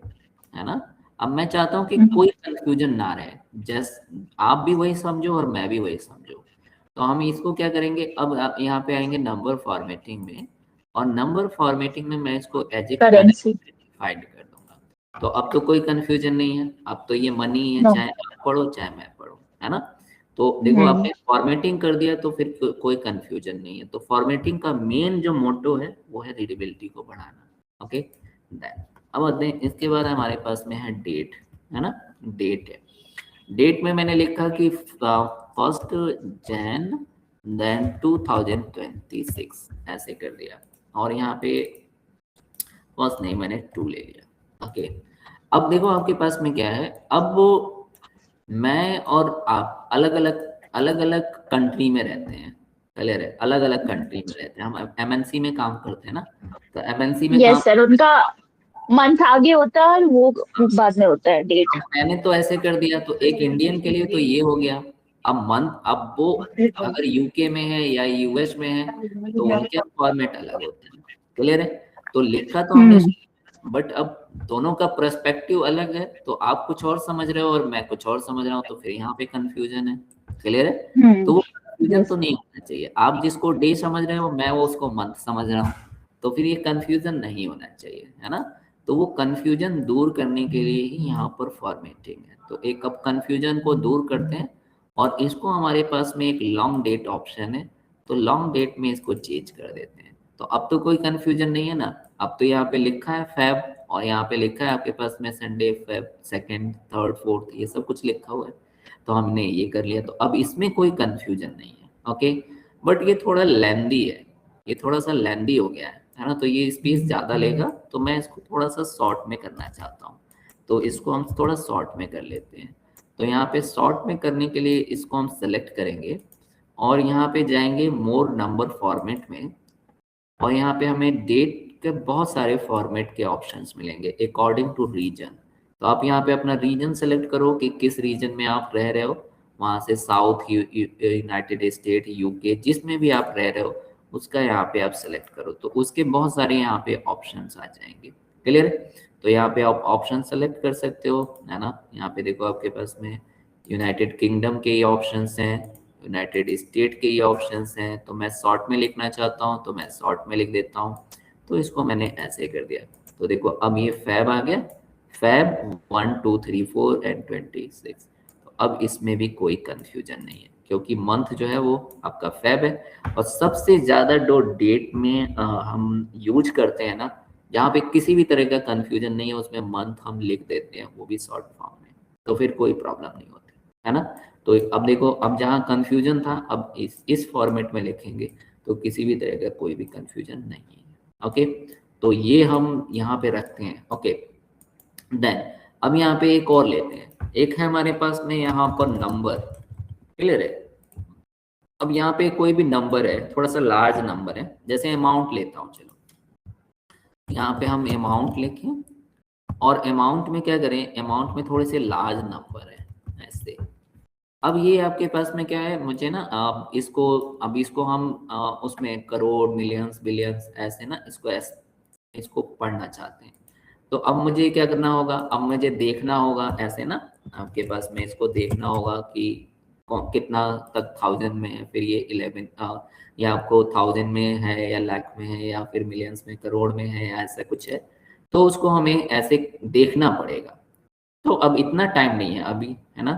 है ना? अब मैं चाहता हूं कि कोई कंफ्यूजन ना रहे, जस्ट आप भी वही समझो और मैं भी वही समझो। तो हम इसको क्या करेंगे, अब आप यहाँ पे आएंगे नंबर फॉर्मेटिंग में, और नंबर फॉर्मेटिंग में मैं इसको as a currency. Currency defined कर दूंगा। तो अब तो कोई कंफ्यूजन नहीं है, अब तो ये मनी है, नो। चाहे आप पढ़ो चाहे मैं पढ़ूं, है ना? तो देखो आपने फॉर्मेटिंग कर दिया तो फिर कोई कंफ्यूजन नहीं है। तो फॉर्मेटिंग का मेन जो मोटो है वो है रीडेबिलिटी को बढ़ाना। ओके, देन अब आते हैं, इसके बाद हमारे पास में है डेट, है ना? डेट है, डेट में मैंने लिखा कि 1 जैन देन 2026 ऐसे कर दिया, और यहाँ पे फर्स्ट नहीं, मैंने 2 ले लिया। ओके, अब देखो आपके पास में क्या है, अब वो मैं और आप अलग अलग कंट्री में रहते हैं, क्लियर है? अलग अलग कंट्री में रहते हैं, हम एमएनसी में काम करते हैं ना, तो एमएनसी में काम, यस सर, उनका मंथ आगे होता है और वो बाद में होता है डेट। अब मैंने तो ऐसे कर दिया, तो एक इंडियन के लिए तो ये हो गया। अब मंथ, अब वो अगर यूके में है या यूएस में है तो उनके फॉर्मेट अलग होते हैं, क्लियर है? तो लिखा तो हमने, बट अब दोनों का पर्सपेक्टिव अलग है, तो आप कुछ और समझ रहे हो और मैं कुछ और समझ रहा हूँ, तो फिर यहाँ पे कंफ्यूजन है, क्लियर है? तो वो कंफ्यूजन तो नहीं होना चाहिए, आप जिसको डे समझ रहे हो मैं वो उसको मंथ समझ रहा हूँ, तो फिर ये कंफ्यूजन नहीं होना चाहिए, है ना? तो वो कंफ्यूजन दूर करने के लिए ही यहाँ पर फॉर्मेटिंग है। तो एक अब कंफ्यूजन को दूर करते हैं, और इसको हमारे पास में एक लॉन्ग डेट ऑप्शन है, तो लॉन्ग डेट में इसको चेंज कर देते हैं। तो अब तो कोई कंफ्यूजन नहीं है ना, अब तो यहाँ पे लिखा है फैब, और यहाँ पे लिखा है आपके पास में Sunday, Feb 2nd, 3rd, 4th, ये सब कुछ लिखा हुआ है, तो हमने ये कर लिया, तो अब इसमें कोई कंफ्यूजन नहीं है। ओके, बट ये थोड़ा लेंदी है, ये थोड़ा सा लेंदी हो गया है ना? तो ये स्पेस ज़्यादा लेगा, तो मैं इसको थोड़ा सा शॉर्ट में करना चाहता हूँ, तो इसको हम थोड़ा शॉर्ट में कर लेते हैं। तो यहाँ पे शॉर्ट में करने के लिए इसको हम सेलेक्ट करेंगे, और यहाँ पे जाएंगे मोर नंबर फॉर्मेट में, और यहाँ पे हमें डेट के बहुत सारे फॉर्मेट के ऑप्शंस मिलेंगे अकॉर्डिंग टू रीजन। तो आप यहाँ पे अपना रीजन सेलेक्ट करो कि किस रीजन में आप रह रहे हो, वहाँ से साउथ, यूनाइटेड स्टेट, यूके, जिसमें भी आप रह रहे हो उसका यहाँ पे आप सेलेक्ट करो, तो उसके बहुत सारे यहाँ पे ऑप्शंस आ जाएंगे, क्लियर है? तो यहाँ पे आप ऑप्शन सेलेक्ट कर सकते हो, है ना? यहाँ पे देखो आपके पास में यूनाइटेड किंगडम के ये ऑप्शंस हैं, यूनाइटेड स्टेट के ये ऑप्शंस हैं, तो मैं शॉर्ट में लिखना चाहता हूँ तो मैं शॉर्ट में लिख देता हूँ, तो इसको मैंने ऐसे कर दिया। तो देखो अब ये फैब आ गया, Feb 1 2 3 4 and 26। तो अब इसमें भी कोई कंफ्यूजन नहीं है क्योंकि मंथ जो है वो आपका फेब है। और सबसे ज्यादा जो डेट में हम यूज करते हैं ना, जहाँ पे किसी भी तरह का कंफ्यूजन नहीं है, उसमें मंथ हम लिख देते हैं, वो भी शॉर्ट फॉर्म में, तो फिर कोई प्रॉब्लम नहीं होती है ना। तो अब देखो, अब जहाँ कंफ्यूजन था, अब इस फॉर्मेट में लिखेंगे तो किसी भी तरह का कोई भी कंफ्यूजन नहीं है। ओके, तो ये हम यहाँ पे रखते हैं। ओके, देन अब यहाँ पे एक और लेते हैं। एक है हमारे पास में यहाँ पर नंबर, क्लियर है। अब यहाँ पे कोई भी नंबर है, थोड़ा सा लार्ज नंबर है, जैसे अमाउंट लेता हूँ, चलो यहाँ पे हम अमाउंट लिखें, और अमाउंट में क्या करें, अमाउंट में थोड़े से लार्ज नंबर है ऐसे। अब ये आपके पास में क्या है, मुझे ना अब इसको हम उसमें करोड़, मिलियंस, बिलियंस ऐसे ना इसको पढ़ना चाहते हैं। तो अब मुझे क्या करना होगा, अब मुझे देखना होगा ऐसे ना, आपके पास में इसको देखना होगा कि कितना तक थाउजेंड में है, फिर ये 11 या आपको थाउजेंड में है या लाख में है या फिर मिलियंस में, करोड़ में है या ऐसा कुछ है, तो उसको हमें ऐसे देखना पड़ेगा। तो अब इतना टाइम नहीं है अभी, है ना।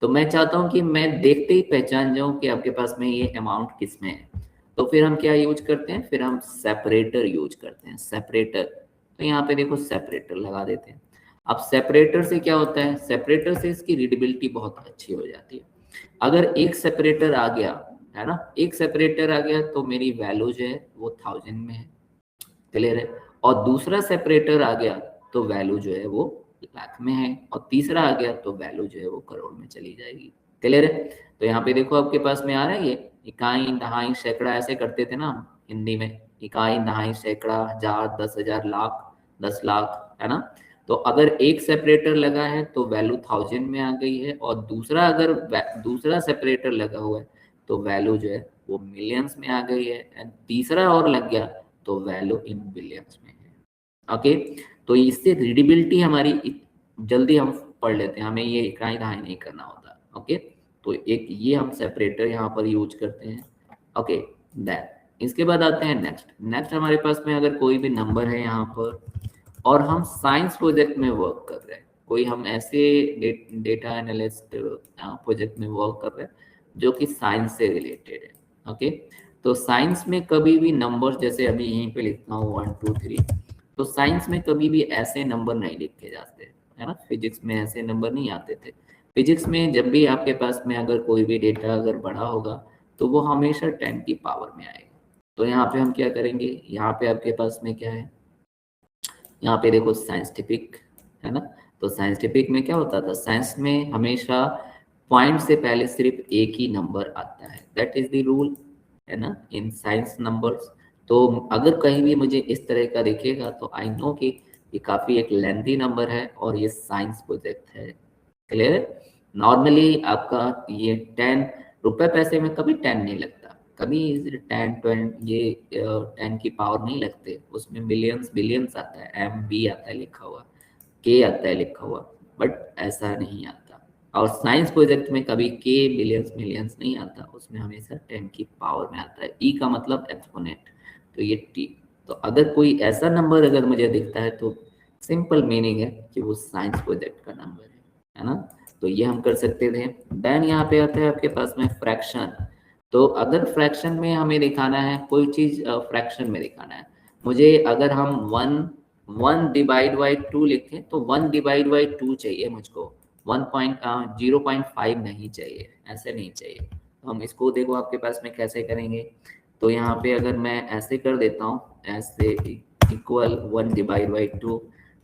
तो मैं चाहता हूँ कि मैं देखते ही पहचान जाऊँ कि आपके पास में ये अमाउंट किस में है। तो फिर हम क्या यूज करते हैं, फिर हम सेपरेटर यूज करते हैं, सेपरेटर। तो यहाँ पे देखो सेपरेटर लगा देते हैं। अब सेपरेटर से क्या होता है, सेपरेटर से इसकी रीडेबिलिटी बहुत अच्छी हो जाती है। अगर एक सेपरेटर आ गया, है ना, एक सेपरेटर आ गया तो मेरी वैल्यू जो है वो थाउजेंड में है, क्लियर है। और दूसरा सेपरेटर आ गया तो वैल्यू जो है वो लाख में है, और तीसरा आ गया तो वैल्यू जो है वो करोड़ में चली जाएगी, क्लियर है। तो यहाँ पे देखो आपके पास में आ रहा है, ये इकाई, दहाई, सैकड़ा ऐसे करते थे ना हम हिंदी में, इकाई, दहाई, सैकड़ा, हजार, 10,000, लाख, 10 लाख, है ना। तो अगर एक सेपरेटर लगा है तो वैल्यू थाउजेंड में आ गई है, और दूसरा अगर दूसरा सेपरेटर लगा हुआ है तो वैल्यू जो है वो मिलियंस में आ गई है, एंड तीसरा और लग गया तो वैल्यू इन बिलियंस में है। ओके, तो इससे रीडेबिलिटी हमारी जल्दी हम पढ़ लेते हैं, हमें ये इकाई दहाई नहीं करना होता। ओके, तो एक ये हम सेपरेटर यहाँ पर यूज करते हैं। ओके, दैट इसके बाद आते हैं नेक्स्ट। नेक्स्ट हमारे पास में अगर कोई भी नंबर है यहाँ पर, और हम साइंस प्रोजेक्ट में वर्क कर रहे हैं, कोई हम ऐसे डेटा एनालिस्ट प्रोजेक्ट में वर्क कर रहे हैं जो कि साइंस से रिलेटेड है। ओके, तो साइंस में कभी भी नंबर, जैसे अभी यहीं पे लिखता हूँ 1 2 3, तो साइंस में कभी भी ऐसे नंबर नहीं लिखे जाते, है ना। फिजिक्स में ऐसे नंबर नहीं आते थे। फिजिक्स में जब भी आपके पास में अगर कोई भी डेटा अगर बड़ा होगा तो वो हमेशा 10 की पावर में आएगा। तो यहाँ पे हम क्या करेंगे, यहाँ पे आपके पास में क्या है, यहाँ पे देखो साइंटिफिक, है ना। तो साइंटिफिक में क्या होता था, साइंस में हमेशा पॉइंट से पहले सिर्फ एक ही नंबर आता है, दैट इज द रूल, है ना, इन साइंस नंबर्स। तो अगर कहीं भी मुझे इस तरह का दिखेगा तो आई नो कि ये काफी एक लेंथी नंबर है और ये साइंस प्रोजेक्ट है, क्लियर है। नॉर्मली आपका ये 10 रुपए पैसे में कभी 10 नहीं लगता, कभी 10 20 ये 10 की पावर नहीं लगते, उसमें मिलियंस बिलियंस आता है, MB आता है लिखा हुआ, K आता है लिखा हुआ, बट ऐसा नहीं आता। और साइंस प्रोजेक्ट में कभी K बिलियंस मिलियंस नहीं आता, उसमें हमेशा 10 की पावर में आता है। E का मतलब एक्सपोनेंट, तो ये T। तो अगर कोई ऐसा नंबर अगर मुझे दिखता है तो सिंपल मीनिंग है कि वो साइंस प्रोजेक्ट का नंबर है ना। तो ये हम कर सकते थे। देन यहाँ पे आता है आपके पास में फ्रैक्शन। तो अगर फ्रैक्शन में हमें दिखाना है कोई चीज, फ्रैक्शन में दिखाना है मुझे, अगर हम 1 लिखें तो 1/2 चाहिए मुझको, 0.5 नहीं चाहिए, ऐसे नहीं चाहिए। तो हम इसको देखो आपके पास में कैसे करेंगे। तो यहाँ पे अगर मैं ऐसे कर देता हूँ, ऐसे इक्वल 1/2,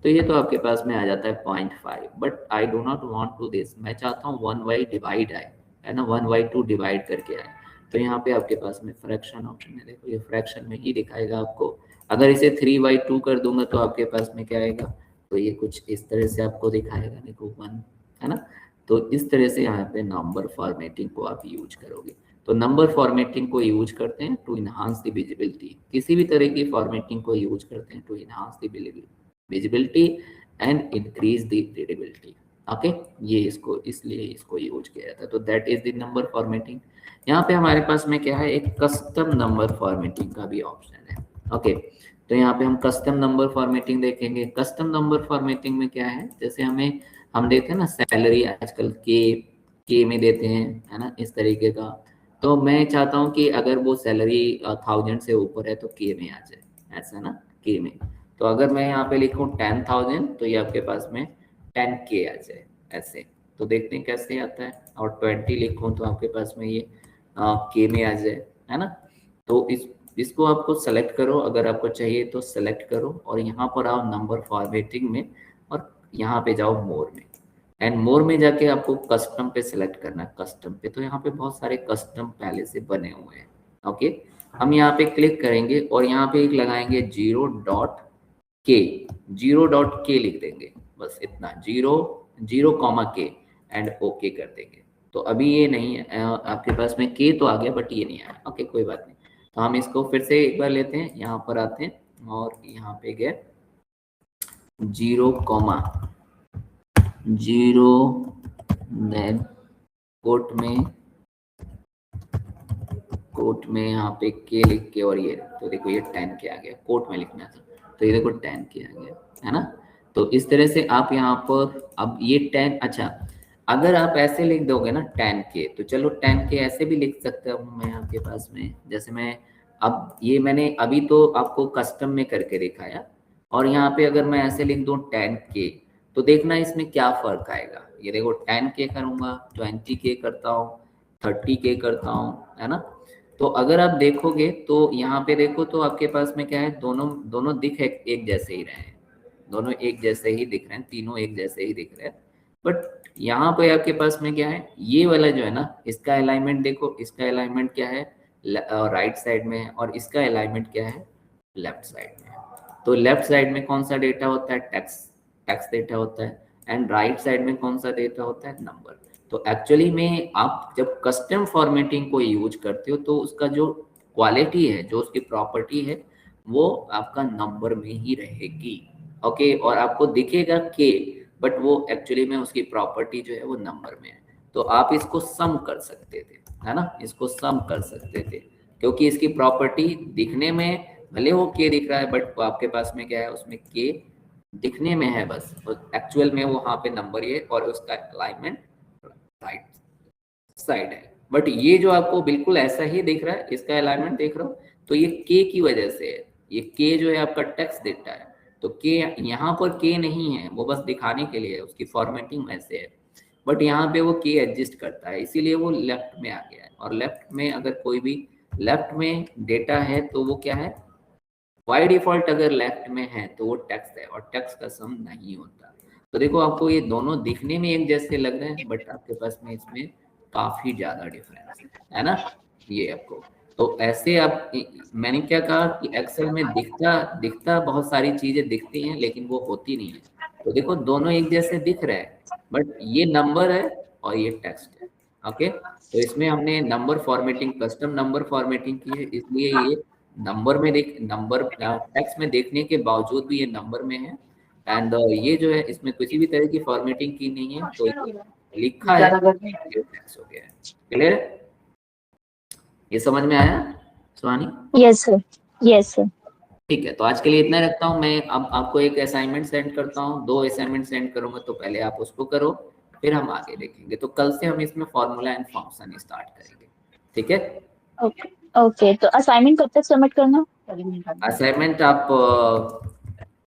तो ये तो आपके पास में आ जाता है 0.5, but I do not want to this, मैं चाहता हूँ 1/डिवाइड आए, है ना, 1/2 डिवाइड करके आए। तो यहाँ पे आपके पास में फ्रैक्शन ऑप्शन है, देखो ये फ्रैक्शन में ही दिखाएगा आपको। अगर इसे 3/2 कर दूंगा तो आपके पास में क्या आएगा, तो ये कुछ इस तरह से आपको दिखाएगा, देखो 1, है ना। तो इस तरह से यहाँ पे नंबर फॉर्मेटिंग को आप यूज करोगे। तो नंबर फॉर्मेटिंग को यूज करते हैं टू इनहांस द विजिबिलिटी, किसी भी तरह की फॉर्मेटिंग को यूज करते हैं to enhance the visibility and increase the readability. Okay, ये इसको इसलिए इसको यूज किया जाता है। तो that is the number formatting. यहाँ पे हमारे पास में क्या है, एक कस्टम नंबर फॉर्मेटिंग का भी ऑप्शन है। ओके, तो यहाँ पे हम कस्टम नंबर फॉर्मेटिंग देखेंगे। कस्टम नंबर फॉर्मेटिंग में क्या है, जैसे हम देते हैं ना सैलरी आजकल के में देते हैं, है ना, इस तरीके का। तो मैं चाहता हूँ कि अगर वो सैलरी 1000 से ऊपर है तो के में आ जाए, ऐसा ना, के में। तो अगर मैं यहाँ पे लिखूँ 10,000 तो ये आपके पास में 10K आ जाए, ऐसे। तो देखते हैं कैसे आता है। और 20 लिखूँ तो आपके पास में ये के में आ जाए, है ना। तो इसको आपको सेलेक्ट करो, अगर आपको चाहिए तो सेलेक्ट करो और यहाँ पर आओ नंबर फॉर्मेटिंग में और यहाँ पे जाओ मोर में। एंड मोर में जाके आपको कस्टम पे सेलेक्ट करना है। कस्टम पे तो यहाँ पे बहुत सारे कस्टम पहले से बने हुए हैं। ओके, हम यहाँ पे क्लिक करेंगे और यहाँ पे एक लगाएंगे 0.K, 0.K लिख देंगे, बस इतना, 0.0, एंड ओके कर देंगे। तो अभी ये नहीं है, आपके पास में के तो आ गया बट ये नहीं आया। ओके, कोई बात नहीं। तो हम इसको फिर से एक बार लेते हैं, यहाँ पर आते हैं और यहाँ पे गए 0, 0, देन कोट में यहाँ पे के लिख के, और ये तो देखो ये 10K आ गया, कोट में लिखना था तो ये देखो 10K आ गया, है ना। तो इस तरह से आप यहाँ पर अब ये 10, अच्छा अगर आप ऐसे लिख दोगे ना 10K, तो चलो 10K ऐसे भी लिख सकता हूँ मैं आपके पास में। जैसे मैं अब ये मैंने अभी तो आपको कस्टम में करके दिखाया, और यहाँ पे अगर मैं ऐसे लिख दूँ 10K, तो देखना इसमें क्या फर्क आएगा। ये देखो 10K करूँगा, 20K करता हूँ, 30K करता हूँ, है ना। तो अगर आप देखोगे तो यहाँ पे देखो तो आपके पास में क्या है, दोनों दिख एक जैसे ही रहे हैं, दोनों एक जैसे ही दिख रहे हैं, तीनों एक जैसे ही दिख रहे हैं। बट यहाँ पे आपके पास में क्या है, ये वाला जो है ना, इसका अलाइनमेंट देखो, इसका अलाइनमेंट क्या है, राइट साइड में है, और इसका अलाइनमेंट क्या है, लेफ्ट साइड में है। तो लेफ्ट साइड में कौन सा डेटा होता है, टेक्स्ट डेटा होता है, एंड राइट साइड में कौन सा डेटा होता है, नंबर। तो एक्चुअली में आप जब कस्टम फॉर्मेटिंग को यूज करते हो तो उसका जो क्वालिटी है, जो उसकी प्रॉपर्टी है, वो आपका नंबर में ही रहेगी। ओके, और आपको दिखेगा के, बट वो एक्चुअली में उसकी प्रॉपर्टी जो है वो नंबर में है। तो आप इसको सम कर सकते थे, है ना, इसको सम कर सकते थे, क्योंकि इसकी प्रॉपर्टी दिखने में भले वो के दिख रहा है, बट आपके पास में क्या है, उसमें के दिखने में है बस, एक्चुअल में वो वहां पे नंबर ही है, और उसका अलाइनमेंट राइट साइड है। बट ये जो आपको बिल्कुल ऐसा ही दिख रहा है, इसका अलाइनमेंट देख रहा हो, तो ये के की वजह से है। ये के जो है आपका टेक्स्ट डेटा है, तो के यहाँ पर के नहीं है, वो बस दिखाने के लिए है, उसकी फॉर्मेटिंग वैसे है। बट यहाँ पे वो के एग्जिस्ट करता है, इसीलिए वो लेफ्ट में आ गया है। और लेफ्ट में अगर कोई भी लेफ्ट में डेटा है तो वो क्या है, बाय डिफॉल्ट अगर लेफ्ट में है तो वो टेक्स्ट है, और टेक्स्ट का सम नहीं होता। तो देखो आपको ये दोनों दिखने में एक जैसे लग रहे हैं, बट आपके पास में इसमें काफी ज्यादा डिफरेंस है ना, ये आपको। तो ऐसे आप, मैंने क्या कहा कि एक्सेल में दिखता बहुत सारी चीजें दिखती हैं, लेकिन वो होती नहीं है। तो देखो दोनों एक जैसे दिख रहे हैं, बट ये नंबर है और ये टेक्स्ट है। ओके, तो इसमें हमने number formatting, custom number formatting की है, इसलिए ये नंबर टेक्स्ट में देखने के बावजूद भी ये नंबर में है। एंड ये जो है, इसमें किसी भी तरह की फॉर्मेटिंग की नहीं है, तो ये लिखा है, ये टेक्स्ट हो गया है। क्लियर, ये समझ में आया Suhani? Yes sir, yes sir. ठीक है, तो आज के लिए इतना रखता हूँ मैं। अब आपको एक असाइनमेंट सेंड करता हूँ, 2 असाइनमेंट सेंड करूंगा, तो पहले आप उसको करो, फिर हम आगे देखेंगे। तो कल से हम इसमें फॉर्मूला एंड फंक्शन स्टार्ट करेंगे, ठीक है। ओके ओके, तो असाइनमेंट कब तक सबमिट करना? असाइनमेंट आप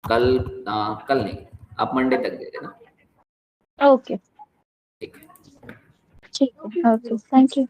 कल नहीं, आप मंडे तक दे देना। ओके ठीक है। ठीक है, ओके, थैंक यू।